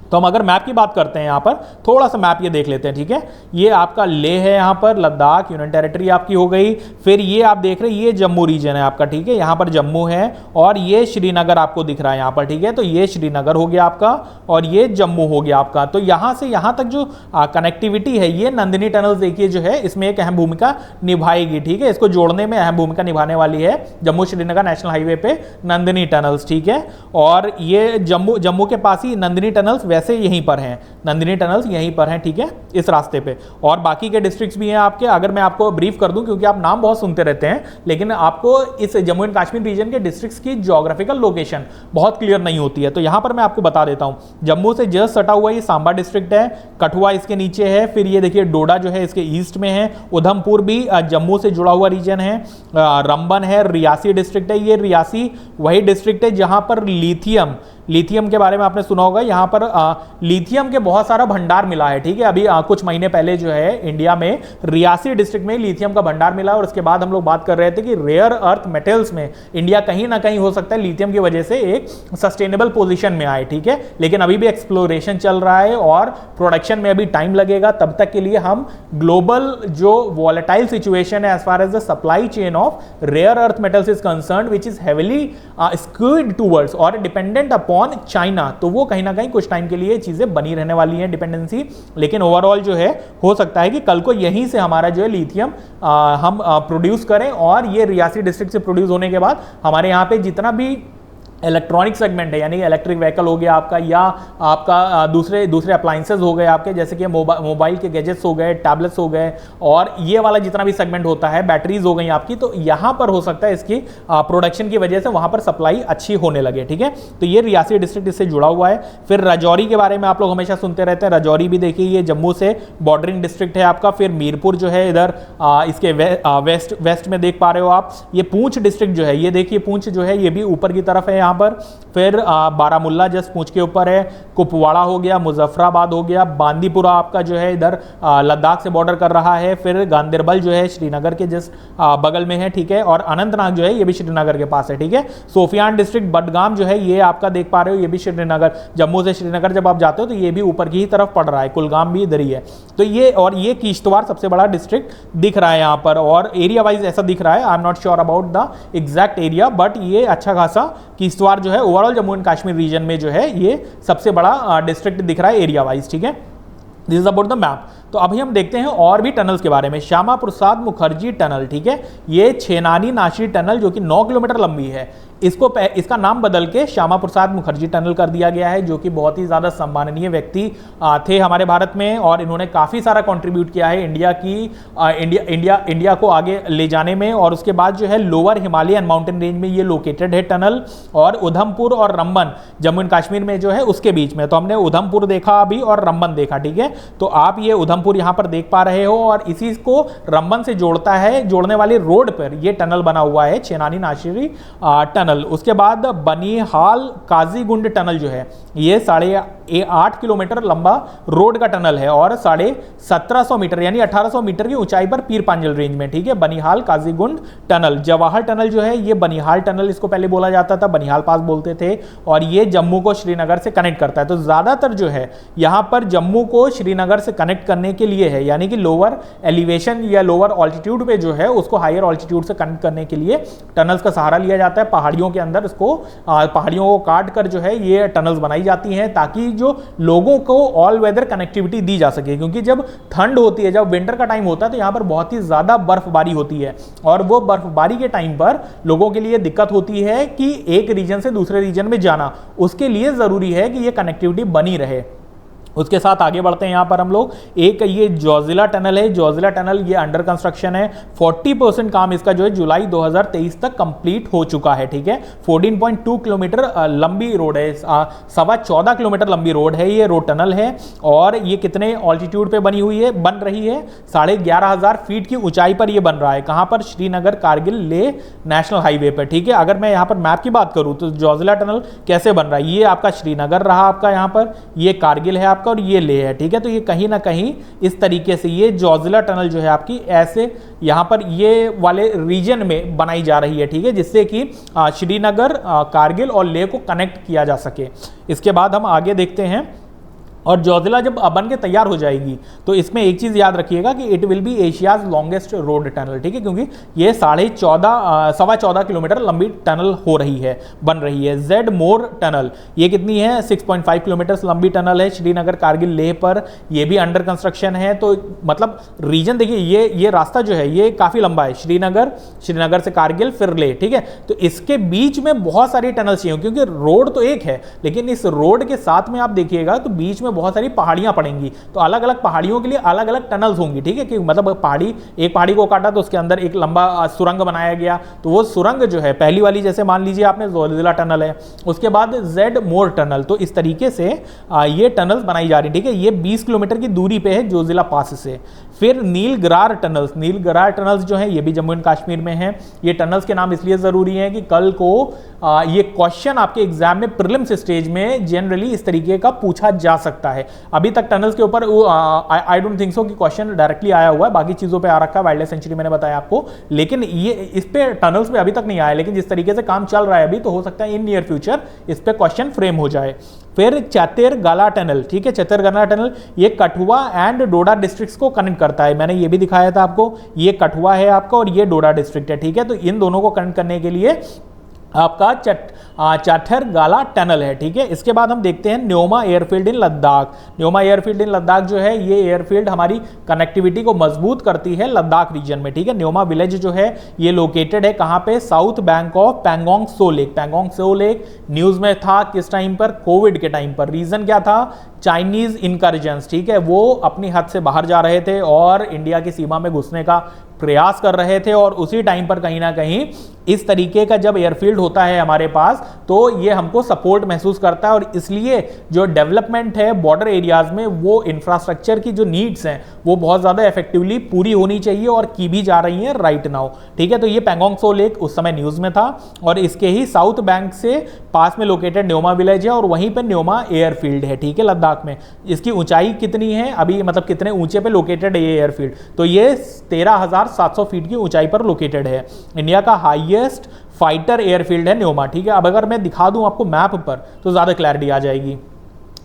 तो हम अगर मैप की बात करते हैं, यहाँ पर थोड़ा सा मैप ये देख लेते हैं। ठीक है, ये आपका लेह है, यहाँ पर लद्दाख यूनियन टेरिटरी आपकी हो गई। फिर ये आप देख रहे हैं ये जम्मू रीजन है आपका। ठीक है, यहाँ पर जम्मू है और ये श्रीनगर आपको दिख रहा है यहाँ पर। ठीक है, तो ये श्रीनगर हो गया आपका और ये जम्मू हो गया आपका। तो यहाँ से यहाँ तक जो कनेक्टिविटी है ये नंदिनी टनल्स देखिए जो है इसमें एक अहम भूमिका निभाएगी। ठीक है, इसको जोड़ने में अहम भूमिका निभाने वाली है जम्मू श्रीनगर नेशनल हाईवे पे नंदिनी टनल्स। ठीक है, और ये जम्मू के पास ही नंदिनी टनल्स से यहीं पर हैं, नंदिनी टनल्स यहीं पर हैं। ठीक है, इस रास्ते पे, और बाकी के डिस्ट्रिक्ट्स भी हैं आपके। अगर मैं आपको ब्रीफ कर दूं, क्योंकि आप नाम बहुत सुनते रहते हैं, लेकिन आपको इस जम्मू एंड कश्मीर रीजन के डिस्ट्रिक्ट्स की ज्योग्राफिकल लोकेशन बहुत क्लियर नहीं होती है, तो यहां पर मैं आपको बता देता हूं। जम्मू से जस्ट सटा हुआ ये सांबा डिस्ट्रिक्ट है, कठुआ इसके नीचे है, फिर ये देखिए डोडा जो है इसके ईस्ट में है, उधमपुर भी जम्मू से जुड़ा हुआ रीजन है, रंबन है, रियासी डिस्ट्रिक्ट है। ये रियासी वही डिस्ट्रिक्ट है जहां पर लिथियम के बारे में आपने सुना होगा। यहाँ पर लिथियम के बहुत सारा भंडार मिला है। ठीक है, अभी कुछ महीने पहले जो है इंडिया में रियासी डिस्ट्रिक्ट में लिथियम का भंडार मिला, और उसके बाद हम लोग बात कर रहे थे कि रेयर अर्थ मेटल्स में इंडिया कहीं ना कहीं हो सकता है लिथियम की वजह से एक सस्टेनेबल पोजीशन में आए। ठीक है, लेकिन अभी भी एक्सप्लोरेशन चल रहा है और प्रोडक्शन में अभी टाइम लगेगा। तब तक के लिए हम ग्लोबल जो वॉलेटाइल सिचुएशन है as far as the supply chain of rare earth metals is concerned, which is heavily skewed towards और डिपेंडेंट अपॉन चाइना, तो वो कहीं ना कहीं कुछ टाइम के लिए चीजें बनी रहने वाली हैं डिपेंडेंसी। लेकिन ओवरऑल जो है हो सकता है कि कल को यहीं से हमारा जो है लिथियम हम प्रोड्यूस करें, और ये रियासी डिस्ट्रिक्ट से प्रोड्यूस होने के बाद हमारे यहाँ पे जितना भी इलेक्ट्रॉनिक सेगमेंट है, यानी इलेक्ट्रिक व्हीकल हो गया आपका, या आपका दूसरे अप्लाइंसेज हो गए आपके, जैसे कि मोबाइल के गैजेट्स हो गए, टैबलेट्स हो गए, और ये वाला जितना भी सेगमेंट होता है, बैटरीज हो गई आपकी, तो यहां पर हो सकता है इसकी प्रोडक्शन की वजह से वहां पर सप्लाई अच्छी होने लगे। ठीक है, तो ये रियासी डिस्ट्रिक्ट इससे जुड़ा हुआ है। फिर राजौरी के बारे में आप लोग हमेशा सुनते रहते हैं, राजौरी भी देखिए ये जम्मू से बॉर्डरिंग डिस्ट्रिक्ट है आपका। फिर मीरपुर जो है इधर इसके वेस्ट में देख पा रहे हो आप। ये पूंछ डिस्ट्रिक्ट जो है, ये देखिए पूंछ जो है ये भी ऊपर की तरफ है यहाँ पर। फिर बारामुल्ला जस्ट पूंछ के ऊपर है, कुपवाड़ा हो गया, मुजफ्फराबाद हो गया, बांदीपुरा आपका जो है इधर लद्दाख से बॉर्डर कर रहा है। फिर गांदरबल जो है श्रीनगर के जस्ट बगल में है। ठीक है, और अनंतनाग जो है ये भी श्रीनगर के पास है। ठीक है, सोफियान डिस्ट्रिक्ट बडगाम जो है ये आपका देख पा रहे हो, ये भी श्रीनगर, जम्मू से श्रीनगर जब आप जाते हो तो ये भी ऊपर की ही तरफ पड़ रहा है, कुलगाम भी इधर ही है। तो ये, और ये किश्तवाड़ सबसे बड़ा डिस्ट्रिक्ट दिख रहा है यहाँ पर, और एरिया वाइज ऐसा दिख रहा है। I am not sure about the exact area, but ये अच्छा खासा किश्तवाड़ जो है overall Jammu and Kashmir region में जो है ये सबसे बड़ा डिस्ट्रिक्ट दिख रहा है एरिया वाइज। ठीक है, this is about the map. तो अभी हम देखते हैं और भी टनल्स के बारे में। श्यामा प्रसाद मुखर्जी टनल, ठीक है, ये छेनानी नाशी टनल जो कि 9 किलोमीटर लंबी है, इसका नाम बदल के श्यामा प्रसाद मुखर्जी टनल कर दिया गया है, जो कि बहुत ही ज़्यादा सम्माननीय व्यक्ति थे हमारे भारत में, और इन्होंने काफ़ी सारा कंट्रीब्यूट किया है इंडिया को आगे ले जाने में। और उसके बाद जो है लोअर हिमालयन माउंटेन रेंज में ये लोकेटेड है टनल, और उधमपुर और रंबन जम्मू एंड कश्मीर में जो है उसके बीच में। तो हमने उधमपुर देखा अभी और रंबन देखा। ठीक है, तो आप ये उधमपुर यहाँ पर देख पा रहे हो, और इसी को रंबन से जोड़ता है, जोड़ने वाले रोड पर ये टनल बना हुआ है, छेनानी नाशिरी टनल। उसके बाद बनिहाल काजीगुंड टनल जो है ये 8.5 किलोमीटर लंबा रोड का टनल है, और 1750 मीटर यानी 1800 मीटर की ऊंचाई पर पीर पांजल रेंज में। ठीक है, बनिहाल काजीगुंड टनल। जवाहर टनल जो है ये बनिहाल टनल इसको पहले बोला जाता था, बनिहाल पास बोलते थे, और ये जम्मू को श्रीनगर से कनेक्ट करता है। तो ज्यादातर जो है यहां पर जम्मू को श्रीनगर से कनेक्ट करने के लिए है, यानी कि लोअर एलिवेशन या लोअर ऑल्टीट्यूड पे जो है उसको हायर ऑल्टीट्यूड से कनेक्ट करने के लिए टनल्स का सहारा लिया जाता है। पहाड़ियों के अंदर इसको पहाड़ियों को काट कर जो है ये टनल्स बनाई जाती हैं, ताकि जो लोगों को ऑल वेदर कनेक्टिविटी दी जा सके। क्योंकि जब ठंड होती है, जब विंटर का टाइम होता है, तो यहां पर बहुत ही ज्यादा बर्फबारी होती है, और वो बर्फबारी के टाइम पर लोगों के लिए दिक्कत होती है कि एक रीजन से दूसरे रीजन में जाना, उसके लिए जरूरी है कि ये कनेक्टिविटी बनी रहे। उसके साथ आगे बढ़ते हैं। यहाँ पर हम लोग एक ये जोजिला टनल है, जोजिला टनल ये अंडर कंस्ट्रक्शन है। 40% काम इसका जो है जुलाई 2023 तक कंप्लीट हो चुका है। ठीक है, 14.2 किलोमीटर लंबी रोड है, 14.25 किलोमीटर लंबी रोड है, ये रोड टनल है। और ये कितने ऑल्टीट्यूड पे बन रही है 11,500 फीट की ऊंचाई पर ये बन रहा है। कहाँ पर? श्रीनगर कारगिल लेह नेशनल हाईवे पर। ठीक है, अगर मैं यहाँ पर मैप की बात करूँ तो जोजिला टनल कैसे बन रहा है, ये आपका श्रीनगर रहा आपका, यहाँ पर ये कारगिल है और ये ले है। ठीक है, तो ये कहीं ना कहीं इस तरीके से ये जोजिला टनल जो है आपकी ऐसे यहां पर ये वाले रीजन में बनाई जा रही है। ठीक है, जिससे कि श्रीनगर, कारगिल और लेह को कनेक्ट किया जा सके। इसके बाद हम आगे देखते हैं, और जोजिला जब बन के तैयार हो जाएगी तो इसमें एक चीज याद रखिएगा कि it will be Asia's longest road tunnel. ठीक है, क्योंकि ये 14.25 किलोमीटर लंबी टनल हो रही है, बन रही है। जेड मोर टनल ये कितनी है? 6.5 किलोमीटर लंबी टनल है, श्रीनगर कारगिल लेह पर, ये भी अंडर कंस्ट्रक्शन है। तो मतलब रीजन देखिए, ये रास्ता जो है ये काफी लंबा है, श्रीनगर से कारगिल फिर लेह। ठीक है, तो इसके बीच में बहुत सारी टनल चाहिए, क्योंकि रोड तो एक है, लेकिन इस रोड के साथ में आप देखिएगा तो बीच में बहुत सारी पहाड़ियां पड़ेंगी, तो अलग अलग पहाड़ियों के लिए अलग अलग टनल्स होंगी। ठीक है, कि मतलब एक पहाड़ी को काटा तो उसके अंदर एक लंबा सुरंग बनाया गया, तो वो सुरंग जो है पहली वाली जैसे मान लीजिए आपने जोजिला टनल है, उसके बाद जेड मोर टनल, तो इस तरीके से ये टनल्स बनाई जा रही है। ठीक है, ये 20 किलोमीटर की दूरी पे है जोजिला पास से। फिर नीलगरार टनल्स जो है ये भी जम्मू एंड कश्मीर में है। ये टनल्स के नाम इसलिए जरूरी है कि कल को ये क्वेश्चन आपके एग्जाम में प्रीलिम्स स्टेज में जनरली इस तरीके का पूछा जा सकता है। अभी तक टनल्स के ऊपर आई डोंट थिंक सो कि क्वेश्चन डायरेक्टली आया हुआ है, बाकी चीजों पे आ रखा है, वाइल्ड लाइफ सेंचुरी मैंने बताया आपको, लेकिन ये इस पे टनल्स पे अभी तक नहीं आया। लेकिन जिस तरीके से काम चल रहा है अभी, तो हो सकता है इन नियर फ्यूचर इस पे क्वेश्चन फ्रेम हो जाए। फिर चतेरगला टनल, ठीक है, चतेरगला टनल ये कठुआ एंड डोडा डिस्ट्रिक्ट्स को कनेक्ट करता है। मैंने ये भी दिखाया था आपको, ये कठुआ है आपका और ये डोडा डिस्ट्रिक्ट है। ठीक है, तो इन दोनों को कनेक्ट करने के लिए आपका चाथरगाला टनल है, ठीक है। इसके बाद हम देखते हैं न्योमा एयरफील्ड इन लद्दाख। न्योमा एयरफील्ड इन लद्दाख जो है, ये एयरफील्ड हमारी कनेक्टिविटी को मजबूत करती है लद्दाख रीजन में, ठीक है। न्योमा विलेज जो है ये लोकेटेड है कहाँ पे, south bank of Pangong so lake. Pangong so lake news में था किस टाइम पर, कोविड के टाइम पर। रीजन क्या था, चाइनीज इनकर्जन्स, ठीक है, वो अपनी हद से बाहर जा रहे थे और इंडिया की सीमा में घुसने का प्रयास कर रहे थे, और उसी टाइम पर कहीं ना कहीं इस तरीके का जब एयरफील्ड होता है हमारे पास तो ये हमको सपोर्ट महसूस करता है, और इसलिए जो डेवलपमेंट है बॉर्डर एरियाज में वो इंफ्रास्ट्रक्चर की जो नीड्स हैं वो बहुत ज़्यादा इफेक्टिवली पूरी होनी चाहिए और की भी जा रही हैं राइट नाउ, ठीक है। तो ये पैंगोंग सो लेक उस समय न्यूज़ में था, और इसके ही साउथ बैंक से पास में लोकेटेड न्योमा विलेज है, और वहीं पर न्योमा एयरफील्ड है, ठीक है, लद्दाख में। इसकी ऊंचाई कितनी है अभी, मतलब कितने ऊंचे पे लोकेटेड है ये एयरफील्ड, तो ये 13,700 फीट की ऊंचाई पर लोकेटेड है। इंडिया का हाईएस्ट फाइटर एयरफील्ड है न्योमा, ठीक है। अब अगर मैं दिखा दूं आपको मैप पर तो ज़्यादा क्लैरिटी आ जाएगी।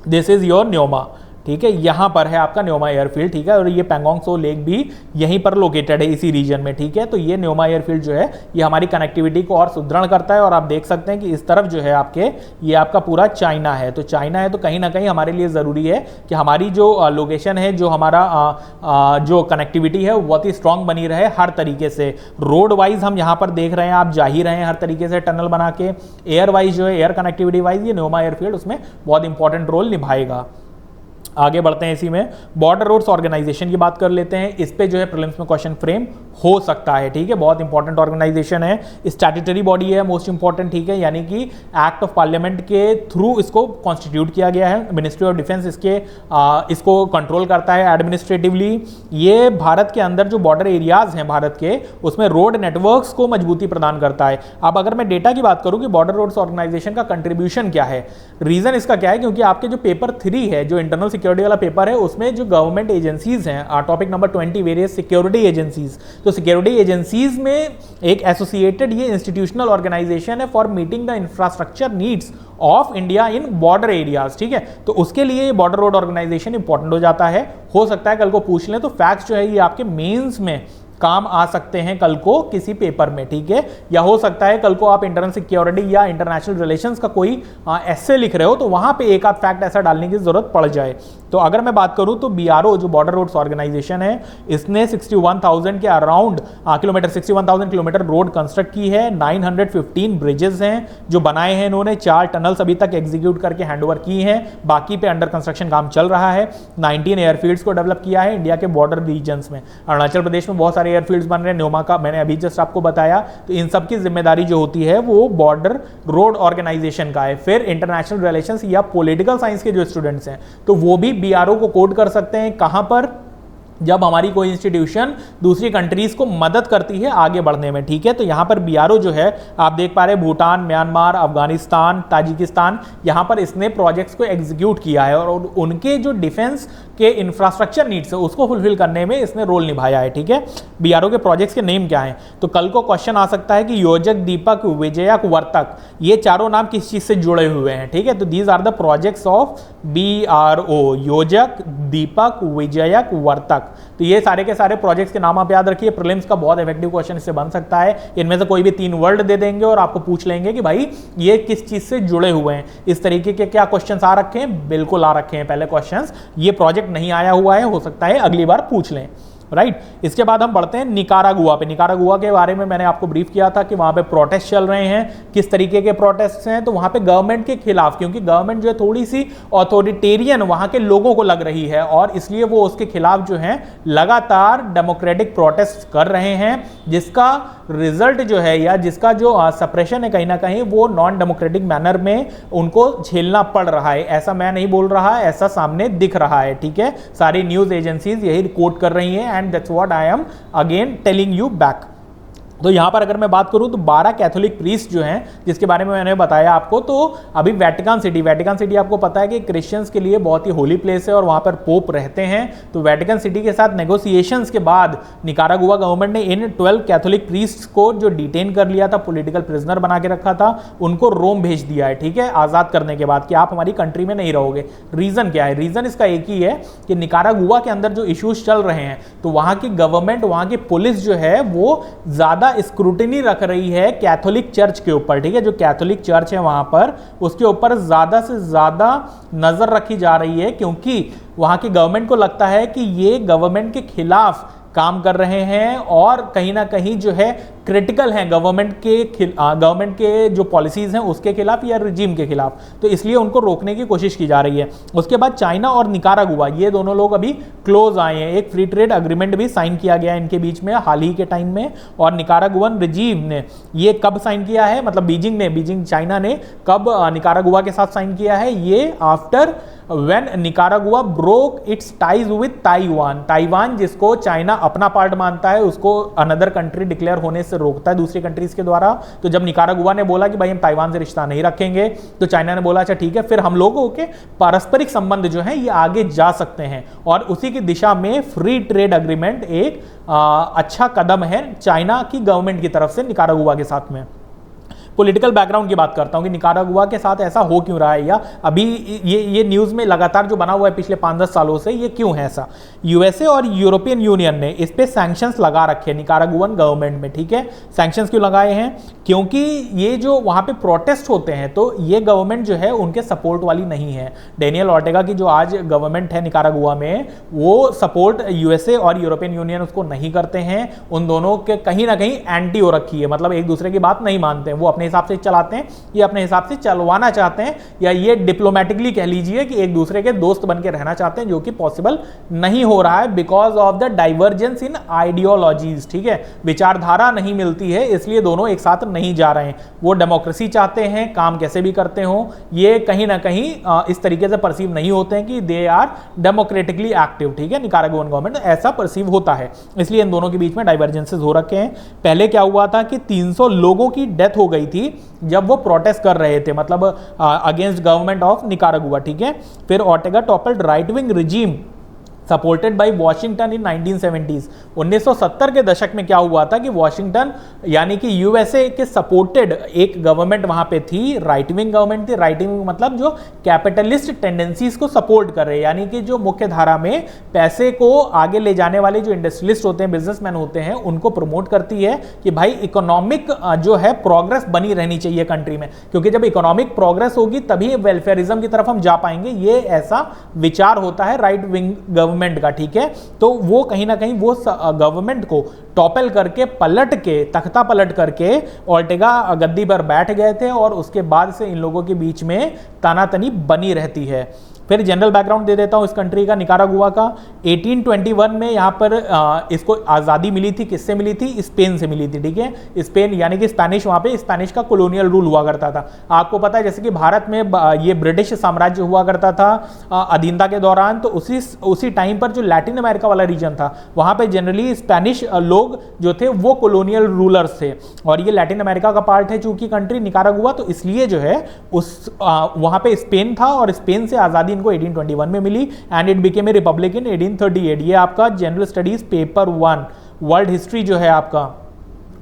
दिस इज योर न्योमा, ठीक है, यहां पर है आपका न्योमा एयरफील्ड, ठीक है, और ये पैंगोंग सो लेक भी यहीं पर लोकेटेड है इसी रीजन में, ठीक है। तो ये न्योमा एयरफील्ड जो है ये हमारी कनेक्टिविटी को और सुदृढ़ करता है, और आप देख सकते हैं कि इस तरफ जो है आपके ये आपका पूरा चाइना है, तो चाइना है तो कहीं ना कहीं हमारे लिए ज़रूरी है कि हमारी जो लोकेशन है, जो हमारा जो कनेक्टिविटी है वो बहुत ही स्ट्रांग बनी रहे हर तरीके से। रोड वाइज हम यहाँ पर देख रहे हैं, आप जा ही रहे हैं हर तरीके से टनल बना के। एयर वाइज जो है, एयर कनेक्टिविटी वाइज ये न्योमा एयरफील्ड उसमें बहुत इंपॉर्टेंट रोल निभाएगा। आगे बढ़ते हैं, इसी में बॉर्डर रोड्स ऑर्गेनाइजेशन की बात कर लेते हैं। इस पे जो है प्रीलिम्स में क्वेश्चन फ्रेम हो सकता है, ठीक है, बहुत इंपॉर्टेंट ऑर्गेनाइजेशन है, स्टैट्यूटरी बॉडी है, मोस्ट इंपॉर्टेंट, ठीक है, यानी कि एक्ट ऑफ पार्लियामेंट के थ्रू इसको कॉन्स्टिट्यूट किया गया है। मिनिस्ट्री ऑफ डिफेंस इसको कंट्रोल करता है एडमिनिस्ट्रेटिवली। ये भारत के अंदर जो बॉर्डर एरियाज हैं भारत के, उसमें रोड नेटवर्क्स को मजबूती प्रदान करता है। अब अगर मैं डेटा की बात करूं कि बॉर्डर रोड्स ऑर्गेनाइजेशन का कंट्रीब्यूशन क्या है, रीजन इसका क्या है, क्योंकि आपके जो पेपर 3 है, जो इंटरनल सिक्योरिटी वाला पेपर है, उसमें जो गवर्नमेंट एजेंसीज हैं, topic number 20 various security agencies, तो सिक्योरिटी एजेंसीज में एक एसोसिएटेड ये इंस्टीट्यूशनल ऑर्गेनाइजेशन है for meeting the infrastructure needs of India in border areas, ठीक है। तो उसके लिए ये बॉर्डर रोड ऑर्गेनाइजेशन इंपॉर्टेंट हो जाता है। हो सकता है कल को पूछ लें, तो फैक्ट्स जो है ये आपके मेंस में काम आ सकते हैं कल को किसी पेपर में, ठीक है। या हो सकता है कल को आप इंटरनल सिक्योरिटी या इंटरनेशनल रिलेशंस का कोई एस्से लिख रहे हो, तो वहां पे एक आध फैक्ट ऐसा डालने की जरूरत पड़ जाए। तो अगर मैं बात करूं तो बीआरओ जो बॉर्डर रोड्स ऑर्गेनाइजेशन है, इसने 61,000 के around kilometre 61,000 kilometre road construct की है। 915 ब्रिजेस हैं जो बनाए हैं इन्होंने, 4 टनल्स अभी तक एग्जीक्यूट करके हैंडओवर की हैं, बाकी पे अंडर कंस्ट्रक्शन काम चल रहा है। 19 एयरफील्ड्स को डेवलप किया है इंडिया के बॉर्डर रीजन्स में। अरुणाचल प्रदेश में बहुत सारे एयरफील्ड्स बन रहे हैं, न्योमा का मैंने अभी जस्ट आपको बताया। तो इन सब की जिम्मेदारी जो होती है वो बॉर्डर रोड ऑर्गेनाइजेशन का है। फिर इंटरनेशनल रिलेशंस या पॉलिटिकल साइंस के जो स्टूडेंट्स हैं तो वो भी बीआरओ को कोड कर सकते हैं। कहां पर, जब हमारी कोई इंस्टीट्यूशन दूसरी कंट्रीज को मदद करती है आगे बढ़ने में, ठीक है। तो यहां पर बीआरओ जो है आप देख पा रहे हैं, भूटान, म्यांमार, अफगानिस्तान, ताजिकिस्तान, यहां पर इसने प्रोजेक्ट्स को एग्जीक्यूट किया है और उनके जो डिफेंस के इंफ्रास्ट्रक्चर नीड्स है उसको फुलफिल करने में इसने रोल निभाया है, ठीक है। बीआरओ के प्रोजेक्ट्स के नेम क्या हैं, तो कल को क्वेश्चन आ सकता है कि योजक, दीपक, विजयक, वर्तक, ये चारों नाम किस चीज से जुड़े हुए हैं, ठीक है। तो these are the projects of BRO, Yojak, Deepak, विजयक, वर्तक। तो ये सारे के सारे प्रोजेक्ट्स के नाम आप याद रखिए, प्रीलिम्स का बहुत इफेक्टिव क्वेश्चन इससे बन सकता है। इनमें से कोई भी 3 वर्ड दे देंगे और आपको पूछ लेंगे कि भाई ये किस चीज से जुड़े हुए हैं। इस तरीके के क्या क्वेश्चंस आ रखे हैं, बिल्कुल आ रखे हैं पहले क्वेश्चंस। ये प्रोजेक्ट नहीं आया हुआ है, हो सकता है अगली बार पूछ लें, राइट। इसके बाद हम बढ़ते हैं निकारागुआ पे। निकारागुआ के बारे में मैंने आपको ब्रीफ किया था कि वहां पे प्रोटेस्ट चल रहे हैं। किस तरीके के प्रोटेस्ट हैं, तो वहां पे गवर्नमेंट के खिलाफ, क्योंकि गवर्नमेंट जो है थोड़ी सी ऑथोरिटेरियन वहां के लोगों को लग रही है और इसलिए वो उसके खिलाफ जो है लगातार डेमोक्रेटिक प्रोटेस्ट कर रहे हैं, जिसका रिजल्ट जो है या जिसका जो सप्रेशन है कहीं ना कहीं वो नॉन डेमोक्रेटिक मैनर में उनको झेलना पड़ रहा है। ऐसा मैं नहीं बोल रहा, ऐसा सामने दिख रहा है, ठीक है। सारी न्यूज एजेंसीज यही रिपोर्ट कर रही हैं and that's what I am again telling you back। तो यहाँ पर अगर मैं बात करूँ तो 12 कैथोलिक प्रीस्ट जो हैं, जिसके बारे में मैंने बताया आपको, तो अभी वेटिकन सिटी आपको पता है कि क्रिश्चियंस के लिए बहुत ही होली प्लेस है और वहाँ पर पोप रहते हैं। तो वेटिकन सिटी के साथ नेगोशिएशंस के बाद निकारागुआ गवर्नमेंट ने इन 12 कैथोलिक प्रीस्ट को जो डिटेन कर लिया था, पॉलिटिकल प्रिजनर बना के रखा था, उनको रोम भेज दिया है, ठीक है, आज़ाद करने के बाद कि आप हमारी कंट्री में नहीं रहोगे। रीज़न क्या है, रीज़न इसका एक ही है कि निकारागुआ के अंदर जो इश्यूज चल रहे हैं तो वहाँ की गवर्नमेंट, वहाँ की पुलिस जो है वो ज़्यादा ज्यादा स्क्रूटिनी रख रही है कैथोलिक चर्च के ऊपर, ठीक है, जो कैथोलिक चर्च है वहां पर उसके ऊपर ज्यादा से ज्यादा नजर रखी जा रही है, क्योंकि वहां की गवर्नमेंट को लगता है कि ये गवर्नमेंट के खिलाफ काम कर रहे हैं और कहीं ना कहीं जो है क्रिटिकल हैं गवर्नमेंट के जो पॉलिसीज हैं उसके खिलाफ या रिजीम के खिलाफ, तो इसलिए उनको रोकने की कोशिश की जा रही है। उसके बाद चाइना और निकारागुआ, ये दोनों लोग अभी क्लोज आए हैं, एक फ्री ट्रेड अग्रीमेंट भी साइन किया गया इनके बीच में हाल ही के टाइम में। और निकारागुअन रिजीम ने ये कब साइन किया है, मतलब बीजिंग चाइना ने कब निकारागुआ के साथ साइन किया है, ये after when Nicaragua broke its ties with Taiwan जिसको चाइना अपना पार्ट मानता है उसको अनदर कंट्री डिक्लेयर होने से रोकता है दूसरी कंट्रीज के द्वारा। तो जब निकारागुआ ने बोला कि भाई हम ताइवान से रिश्ता नहीं रखेंगे, तो चाइना ने बोला अच्छा ठीक है, फिर हम लोगों के पारस्परिक संबंध जो है ये आगे जा सकते हैं, और उसी की दिशा में फ्री ट्रेड अग्रीमेंट एक अच्छा कदम है चाइना की गवर्नमेंट की तरफ से निकारागुआ के साथ में। पॉलिटिकल बैकग्राउंड की बात करता हूं कि निकारागुआ के साथ ऐसा हो क्यों रहा है, या अभी ये न्यूज में लगातार जो बना हुआ है पिछले 5-10 सालों से, ये क्यों है ऐसा। यूएसए और यूरोपियन यूनियन ने इस पे सैंक्शंस लगा रखे हैं निकारागुअन गवर्नमेंट में, ठीक है। सैंक्शंस क्यों लगाए हैं, क्योंकि ये जो वहां पे प्रोटेस्ट होते हैं तो ये गवर्नमेंट जो है उनके सपोर्ट वाली नहीं है। डेनियल ऑर्टेगा की जो आज गवर्नमेंट है निकारागुआ में, वो सपोर्ट यूएसए और यूरोपियन यूनियन उसको नहीं करते हैं। उन दोनों के कहीं ना कहीं एंटी हो रखी है, मतलब एक दूसरे की बात नहीं मानते हैं, वो अपने हिसाब से चलाते हैं, ये अपने हिसाब से चलवाना चाहते हैं, या ये डिप्लोमेटिकली कह लीजिए कि एक दूसरे के दोस्त बन के रहना चाहते हैं, जो कि पॉसिबल नहीं हो रहा है because of the divergence in ideologies, ठीक है, विचारधारा नहीं मिलती है, इसलिए दोनों एक साथ नहीं जा रहे हैं। वो डेमोक्रेसी चाहते हैं, काम कैसे भी करते हो, ये कहीं ना कहीं इस तरीके से परसीव नहीं होते हैं कि दे आर डेमोक्रेटिकली एक्टिव, ठीक है। निकारागुअन गवर्नमेंट ऐसा परसीव होता है, इसलिए इन दोनों के बीच में डाइवर्जेंसेस हो रखे हैं। पहले क्या हुआ था कि 300 लोगों की डेथ हो गई थी जब वो प्रोटेस्ट कर रहे थे, मतलब अगेंस्ट गवर्नमेंट ऑफ निकारागुआ, ठीक है। फिर Ortega toppled right wing regime supported by Washington in 1970s। 1970 के दशक में क्या हुआ था कि वाशिंगटन यानी कि यूएसए के सपोर्टेड एक गवर्नमेंट वहां पे थी, राइट विंग गवर्नमेंट थी। राइट विंग मतलब जो कैपिटलिस्ट टेंडेंसीज को सपोर्ट कर रहे हैं, यानी कि जो मुख्य धारा में पैसे को आगे ले जाने वाले जो इंडस्ट्रियलिस्ट होते हैं, बिजनेसमैन होते हैं, उनको प्रमोट करती है कि भाई इकोनॉमिक जो है प्रोग्रेस बनी रहनी चाहिए कंट्री में, क्योंकि जब इकोनॉमिक प्रोग्रेस होगी तभी वेलफेयरिज्म की तरफ हम जा पाएंगे। ये ऐसा विचार होता है राइट विंग गवर्नमेंट का, ठीक है। तो वो कहीं ना कहीं वो गवर्नमेंट को टॉपल करके पलट के तख्ता पलट करके ऑर्टेगा गद्दी पर बैठ गए थे, और उसके बाद से इन लोगों के बीच में तानातनी बनी रहती है। फिर जनरल बैकग्राउंड दे देता हूं इस कंट्री का, निकारागुआ का। 1821 में यहां पर इसको आज़ादी मिली थी, किससे मिली थी, स्पेन से मिली थी, ठीक है। स्पेन यानी कि स्पेनिश, वहां पे स्पेनिश का कॉलोनियल रूल हुआ करता था। आपको पता है जैसे कि भारत में ये ब्रिटिश साम्राज्य हुआ करता था अधीनता के दौरान, तो उसी टाइम पर जो लैटिन अमेरिका वाला रीजन था वहां पे जनरली स्पेनिश लोग जो थे वो कॉलोनियल रूलर्स थे, और ये लैटिन अमेरिका का पार्ट है चूंकि कंट्री निकारागुआ, तो इसलिए जो है उस वहां पे स्पेन था, और स्पेन से आज़ादी इनको 1821 में मिली and it became a republic in 1838। ये आपका general studies paper 1 world history जो है आपका,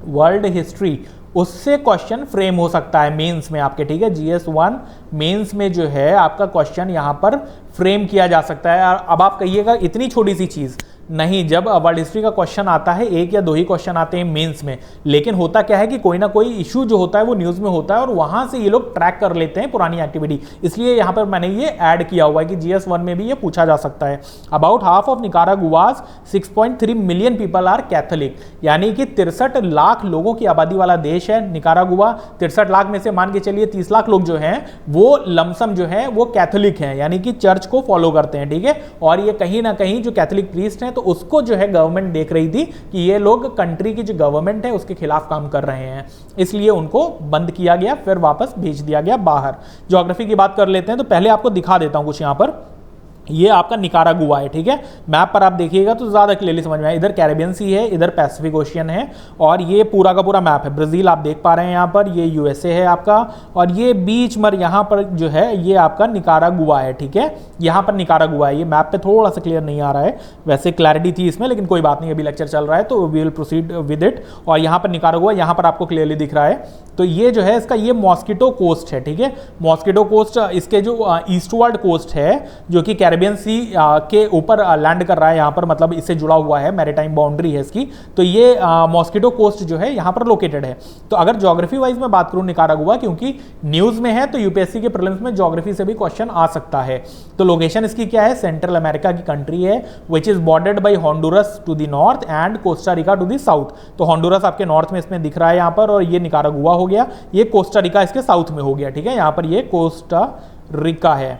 वर्ल्ड हिस्ट्री, उससे क्वेश्चन फ्रेम हो सकता है मेंस में आपके, ठीक है। GS 1 मेंस में जो है आपका क्वेश्चन यहां पर फ्रेम किया जा सकता है। अब आप कहिएगा इतनी छोटी सी चीज नहीं, जब वर्ल्ड हिस्ट्री का क्वेश्चन आता है 1 या 2 ही क्वेश्चन आते हैं मेंस में, लेकिन होता क्या है कि कोई ना कोई इशू जो होता है वो न्यूज में होता है, और वहां से ये लोग ट्रैक कर लेते हैं पुरानी एक्टिविटी, इसलिए यहां पर मैंने ये ऐड किया हुआ है कि GS 1 में भी ये पूछा जा सकता है। About half of Nicaragua's 6.3 million people are Catholic, यानी कि 63 लाख लोगों की आबादी वाला देश है निकारागुआ। 63 लाख में से मान के चलिए 30 लाख लोग जो हैं वो लमसम जो है वो कैथोलिक हैं, यानी कि चर्च को फॉलो करते हैं, ठीक है। और ये कहीं ना कहीं जो कैथोलिक प्रीस्ट हैं, तो उसको जो है गवर्नमेंट देख रही थी कि ये लोग कंट्री की जो गवर्नमेंट है उसके खिलाफ काम कर रहे हैं, इसलिए उनको बंद किया गया, फिर वापस भेज दिया गया बाहर। ज्योग्राफी की बात कर लेते हैं, तो पहले आपको दिखा देता हूं कुछ यहां पर। ये आपका निकारागुआ है, ठीक है। मैप पर आप देखिएगा तो ज्यादा क्लियरली समझ में आए, इधर कैरेबियन सी है, इधर पैसिफिक ओशियन है, और ये पूरा का पूरा मैप है। ब्राजील आप देख पा रहे हैं यहाँ पर, ये यूएसए है आपका, और ये बीच मर यहाँ पर जो है ये आपका निकारागुआ है, ठीक है। यहाँ पर निकारागुआ है, ये मैप पे थोड़ा सा क्लियर नहीं आ रहा है, वैसे क्लैरिटी थी इसमें, लेकिन कोई बात नहीं, अभी लेक्चर चल रहा है तो we will proceed with it. और यहाँ पर निकारागुआ, यहाँ पर आपको क्लियरली दिख रहा है, तो ये जो है इसका ये मॉस्किटो कोस्ट है, ठीक है। मॉस्किटो कोस्ट इसके जो ईस्टवर्ड कोस्ट है जो कि कैरेबियन सी के ऊपर लैंड कर रहा है यहाँ पर, मतलब इससे जुड़ा हुआ है, मैरीटाइम बाउंड्री है इसकी। तो ये मॉस्किटो कोस्ट जो है यहाँ पर लोकेटेड है। तो अगर ज्योग्राफी वाइज में बात करूँ निकारागुआ, क्योंकि न्यूज में है तो यूपीएससी के प्रीलिम्स में ज्योग्राफी से भी क्वेश्चन आ सकता है। तो लोकेशन इसकी क्या है, सेंट्रल अमेरिका की कंट्री है, which is bordered by Honduras to the north and Costa Rica to the south. तो होंडुरस आपके नॉर्थ में इसमें दिख रहा है यहाँ पर, और ये निकारागुआ हो गया, ये कोस्टा रिका इसके साउथ में हो गया, ठीक है, यहाँ पर ये कोस्टा रिका है।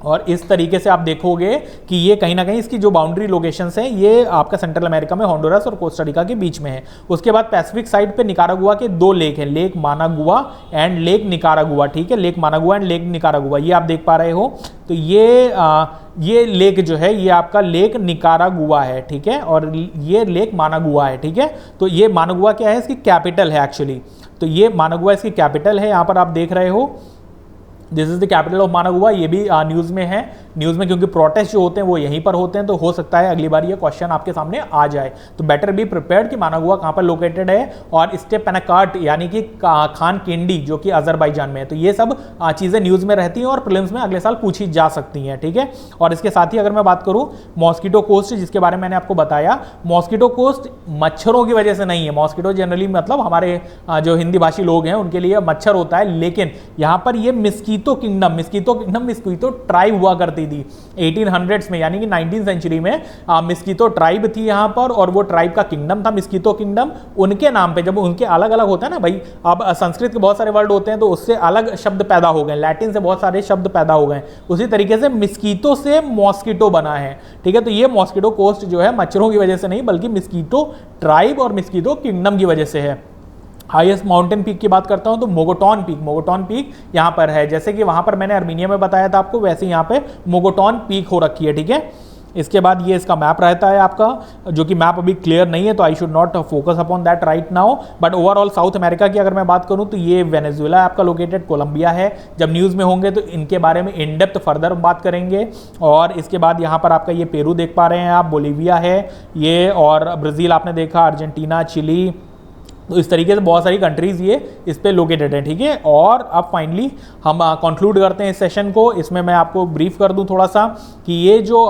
और इस तरीके से आप देखोगे कि ये कहीं ना कहीं इसकी जो बाउंड्री लोकेशंस हैं ये आपका सेंट्रल अमेरिका में होंडुरस और कोस्टा रिका के बीच में है। उसके बाद पैसिफिक साइड पे निकारागुआ के दो लेक हैं, lake Managua and lake Nicaragua, ठीक है, lake Managua and lake Nicaragua, ये आप देख पा रहे हो। तो ये लेक जो है ये आपका लेक निकारागुआ है, ठीक है, और ये लेक मानागुआ है, ठीक है। तो ये मानागुआ क्या है, इसकी कैपिटल है एक्चुअली। तो ये मानागुआ इसकी कैपिटल है, यहाँ पर आप देख रहे हो, this is the capital of Managua. ये भी न्यूज़ में है, न्यूज़ में क्योंकि प्रोटेस्ट जो होते हैं वो यहीं पर होते हैं, तो हो सकता है अगली बार ये क्वेश्चन आपके सामने आ जाए। तो बेटर बी प्रिपेयर्ड कि मानागुआ कहाँ पर लोकेटेड है, और स्टेपेनाकार्ट यानी कि खान केंडी जो कि अजरबैजान में है। तो ये सब चीज़ें न्यूज़ में रहती हैं और प्रीलिम्स में अगले साल पूछी जा सकती हैं, ठीक है। और इसके साथ ही अगर मैं बात करूँ मॉस्किटो कोस्ट, जिसके बारे में मैंने आपको बताया, मॉस्किटो कोस्ट मच्छरों की वजह से नहीं है। मॉस्किटो जनरली मतलब हमारे जो हिंदी भाषी लोग हैं उनके लिए मच्छर होता है, लेकिन यहाँ पर ये मिस्कीतो मिस्कीतो ट्राइब हुआ करती थी 1800s में, यानी कि 19th सेंचुरी में मिस्कीतो ट्राइब थी यहाँ पर, और वो ट्राइब का किंगडम था मिस्कीतो किंगडम। उनके नाम पे, जब उनके अलग अलग होता है ना भाई, अब संस्कृत के बहुत सारे वर्ड होते हैं तो उससे अलग शब्द पैदा हो गए, लैटिन से बहुत सारे शब्द पैदा हो गए, उसी तरीके से मिस्कीतो से मॉस्किटो बना है, ठीक है। तो ये मॉस्किटो कोस्ट जो है मच्छरों की वजह से नहीं बल्कि मिस्कीतो ट्राइब और मिस्कीतो किंगडम की वजह से है। हाईएस्ट माउंटेन पीक की बात करता हूं तो मोगोटॉन पीक यहां पर है, जैसे कि वहां पर मैंने आर्मीनिया में बताया था आपको, वैसे यहां पे मोगोटॉन पीक हो रखी है, ठीक है। इसके बाद ये इसका मैप रहता है आपका, जो कि मैप अभी क्लियर नहीं है तो I should not focus upon that right now. But overall south America की अगर मैं बात करूं तो ये वेनेजुएला आपका लोकेटेड, कोलंबिया है। जब न्यूज़ में होंगे तो इनके बारे में इन डेप्थ फर्दर बात करेंगे। और इसके बाद यहाँ पर आपका ये पेरू देख पा रहे हैं आप, बोलीविया है ये, और ब्राज़ील आपने देखा, अर्जेंटीना, चिली, तो इस तरीके से बहुत सारी कंट्रीज ये इस पे लोकेटेड है, ठीक है। और अब फाइनली हम कंक्लूड करते हैं इस सेशन को। इसमें मैं आपको ब्रीफ कर दूं थोड़ा सा कि ये जो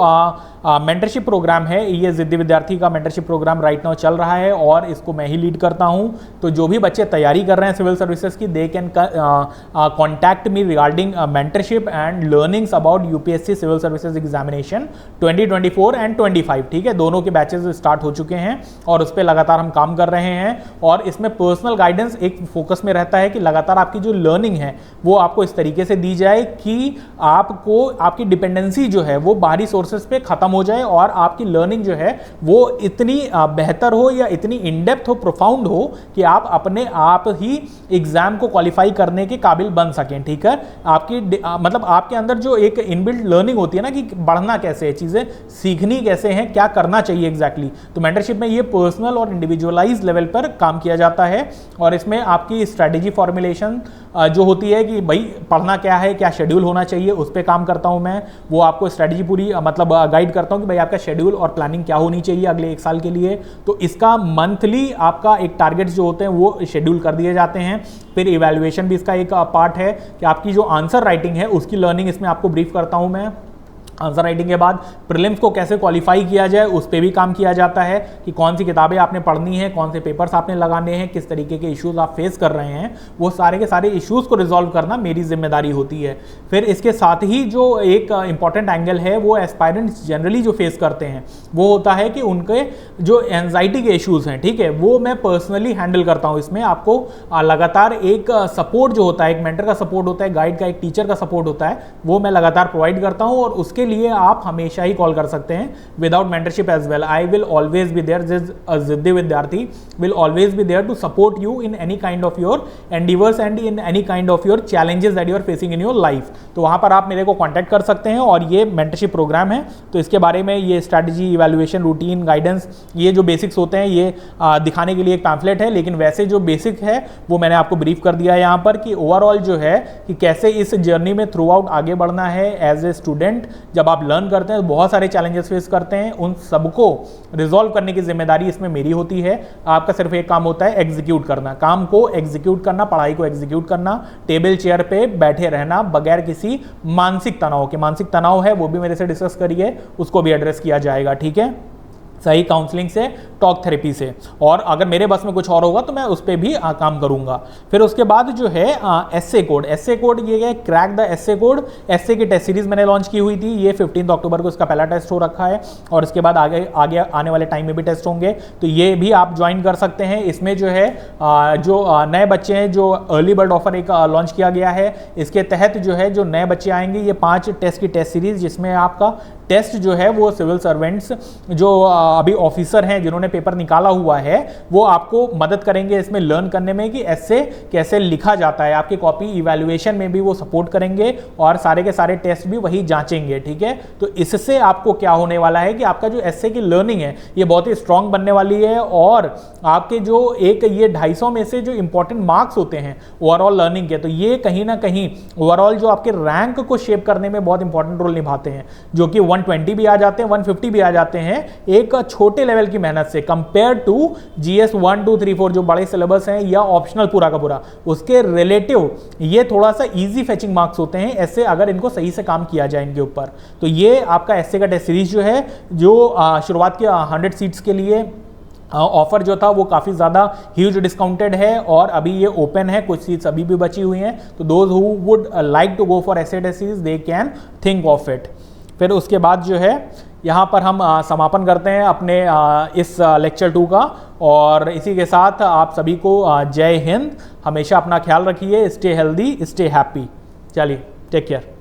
मेंटरशिप प्रोग्राम है, ये जिद्दी विद्यार्थी का मेंटरशिप प्रोग्राम राइट नाउ चल रहा है और इसको मैं ही लीड करता हूं। तो जो भी बच्चे तैयारी कर रहे हैं सिविल सर्विसेज की, they can contact me regarding mentorship and learnings about UPSC civil services examination 2024 and 25, ठीक है। दोनों के बैचेस स्टार्ट हो चुके हैं और उस पर लगातार हम काम कर रहे हैं। और इसमें पर्सनल गाइडेंस एक फोकस में रहता है कि लगातार आपकी जो लर्निंग है वो आपको इस तरीके से दी जाए कि आपको आपकी डिपेंडेंसी जो है वो बाहरी सोर्सेज पे खत्म हो जाए और आपकी लर्निंग जो है वो इतनी बेहतर हो या इतनी इन डेप्थ हो, प्रोफाउंड हो कि आप अपने आप ही एग्जाम को क्वालिफाई करने के काबिल बन सकें, ठीक है। आपकी मतलब आपके अंदर जो एक इनबिल्ट लर्निंग होती है ना कि बढ़ना कैसे है, चीज़ें सीखनी कैसे हैं, क्या करना चाहिए एग्जैक्टली। तो मेंटरशिप में ये पर्सनल और इंडिविजुअलाइज लेवल पर काम किया जाता है और इसमें आपकी स्ट्रैटेजी फॉर्मुलेशन जो होती है कि भाई पढ़ना क्या है, क्या शेड्यूल होना चाहिए, उस पर काम करता हूं मैं। वो आपको स्ट्रैटेजी पूरी मतलब गाइड करता हूं कि भाई आपका शेड्यूल और प्लानिंग क्या होनी चाहिए अगले एक साल के लिए। तो इसका मंथली आपका एक टारगेट्स जो होते हैं वो शेड्यूल कर दिए जाते हैं। फिर इवैल्यूएशन भी इसका एक पार्ट है कि आपकी जो आंसर राइटिंग है उसकी लर्निंग इसमें आपको ब्रीफ करता हूं मैं। आंसर राइटिंग के बाद प्रीलिम्स को कैसे क्वालिफाई किया जाए उस पर भी काम किया जाता है कि कौन सी किताबें आपने पढ़नी है, कौन से पेपर्स आपने लगाने हैं, किस तरीके के इश्यूज आप फेस कर रहे हैं, वो सारे के सारे इश्यूज को रिजॉल्व करना मेरी जिम्मेदारी होती है। फिर इसके साथ ही जो एक इंपॉर्टेंट एंगल है वो एस्पायरेंट्स जनरली जो फेस करते हैं वो होता है कि उनके जो एंजाइटी के इश्यूज हैं, ठीक है, वो मैं पर्सनली हैंडल करता हूँ। इसमें आपको लगातार एक सपोर्ट जो होता है, एक मेंटर का सपोर्ट होता है, गाइड का, एक टीचर का सपोर्ट होता है, वो मैं लगातार प्रोवाइड करता हूँ और उसके लिए आप हमेशा ही कॉल कर सकते हैं without mentorship as well. I will always be there, Ziddi Vidyarthi will always be there to support you in any kind of your endeavours and in any kind of your challenges that you are facing in your life. तो वहां पर आप मेरे को contact कर सकते हैं और ये मेंटरशिप प्रोग्राम है तो इसके बारे में ये स्ट्रैटेजी, इवैल्यूएशन, रूटीन, गाइडेंस, ये जो बेसिक्स होते हैं ये दिखाने के लिए एक पैम्फलेट है। लेकिन वैसे जो बेसिक है वो मैंने आपको ब्रीफ कर दिया है यहाँ पर कि ओवरऑल जो है कि कैसे इस जर्नी में थ्रू आउट आगे बढ़ना है एज ए स्टूडेंट जब आप लर्न करते हैं तो बहुत सारे चैलेंजेस फेस करते हैं, उन सबको रिजॉल्व करने की जिम्मेदारी इसमें मेरी होती है। आपका सिर्फ एक काम होता है एग्जीक्यूट करना, काम को एग्जीक्यूट करना, पढ़ाई को एग्जीक्यूट करना, टेबल चेयर पे बैठे रहना बगैर किसी मानसिक तनाव के। मानसिक तनाव है वो भी मेरे से डिस्कस करिए, उसको भी एड्रेस किया जाएगा, ठीक है, सही काउंसलिंग से, टॉक थेरेपी से, और अगर मेरे बस में कुछ और होगा तो मैं उस पर भी काम करूंगा। फिर उसके बाद जो है एसए कोड, एसए कोड ये है crack the SA code. SA की टेस्ट सीरीज मैंने लॉन्च की हुई थी, ये 15 अक्टूबर को इसका पहला टेस्ट हो रखा है और इसके बाद आगे आगे आने वाले टाइम में भी टेस्ट होंगे, तो ये भी आप ज्वाइन कर सकते हैं। इसमें जो है जो नए बच्चे हैं, जो अर्ली बर्ड ऑफर एक लॉन्च किया गया है, इसके तहत जो है जो नए बच्चे आएंगे, ये 5 टेस्ट की टेस्ट सीरीज, जिसमें आपका टेस्ट जो है वो सिविल सर्वेंट्स जो अभी ऑफिसर हैं जिन्होंने पेपर निकाला हुआ है वो आपको मदद करेंगे इसमें लर्न करने में कि ऐसे कैसे लिखा जाता है। आपकी कॉपी इवैल्यूएशन में भी वो सपोर्ट करेंगे और सारे के सारे टेस्ट भी वही जांचेंगे, ठीक है। तो इससे आपको क्या होने वाला है कि आपका जो एसए की लर्निंग है ये बहुत ही स्ट्रांग बनने वाली है, और आपके जो एक ये 250 में से जो इंपॉर्टेंट मार्क्स होते हैं ओवरऑल लर्निंग के, तो ये कहीं ना कहीं ओवरऑल जो आपके रैंक को शेप करने में बहुत इंपॉर्टेंट रोल निभाते हैं, जो कि 120 भी आ जाते हैं, 150 भी आ जाते हैं एक छोटे लेवल की मेहनत से, कंपेयर टू जीएस 1 2 3 4 जो बड़े सिलेबस हैं या ऑप्शनल पूरा का पूरा, उसके रिलेटिव ये थोड़ा सा इजी फेचिंग मार्क्स होते हैं ऐसे, अगर इनको सही से काम किया जाए इनके ऊपर। तो ये आपका एसए का टेस्ट सीरीज जो है, जो शुरुआत के 100 सीट्स के लिए ऑफर जो था वो काफ़ी ज़्यादा ह्यूज डिस्काउंटेड है और अभी ये ओपन है, कुछ सीट्स अभी भी बची हुई हैं, तो those who would like to go for SA test series they can think of it. फिर उसके बाद जो है यहाँ पर हम समापन करते हैं अपने इस लेक्चर 2 का, और इसी के साथ आप सभी को जय हिंद। हमेशा अपना ख्याल रखिए, स्टे हेल्दी, स्टे हैप्पी। चलिए, टेक केयर।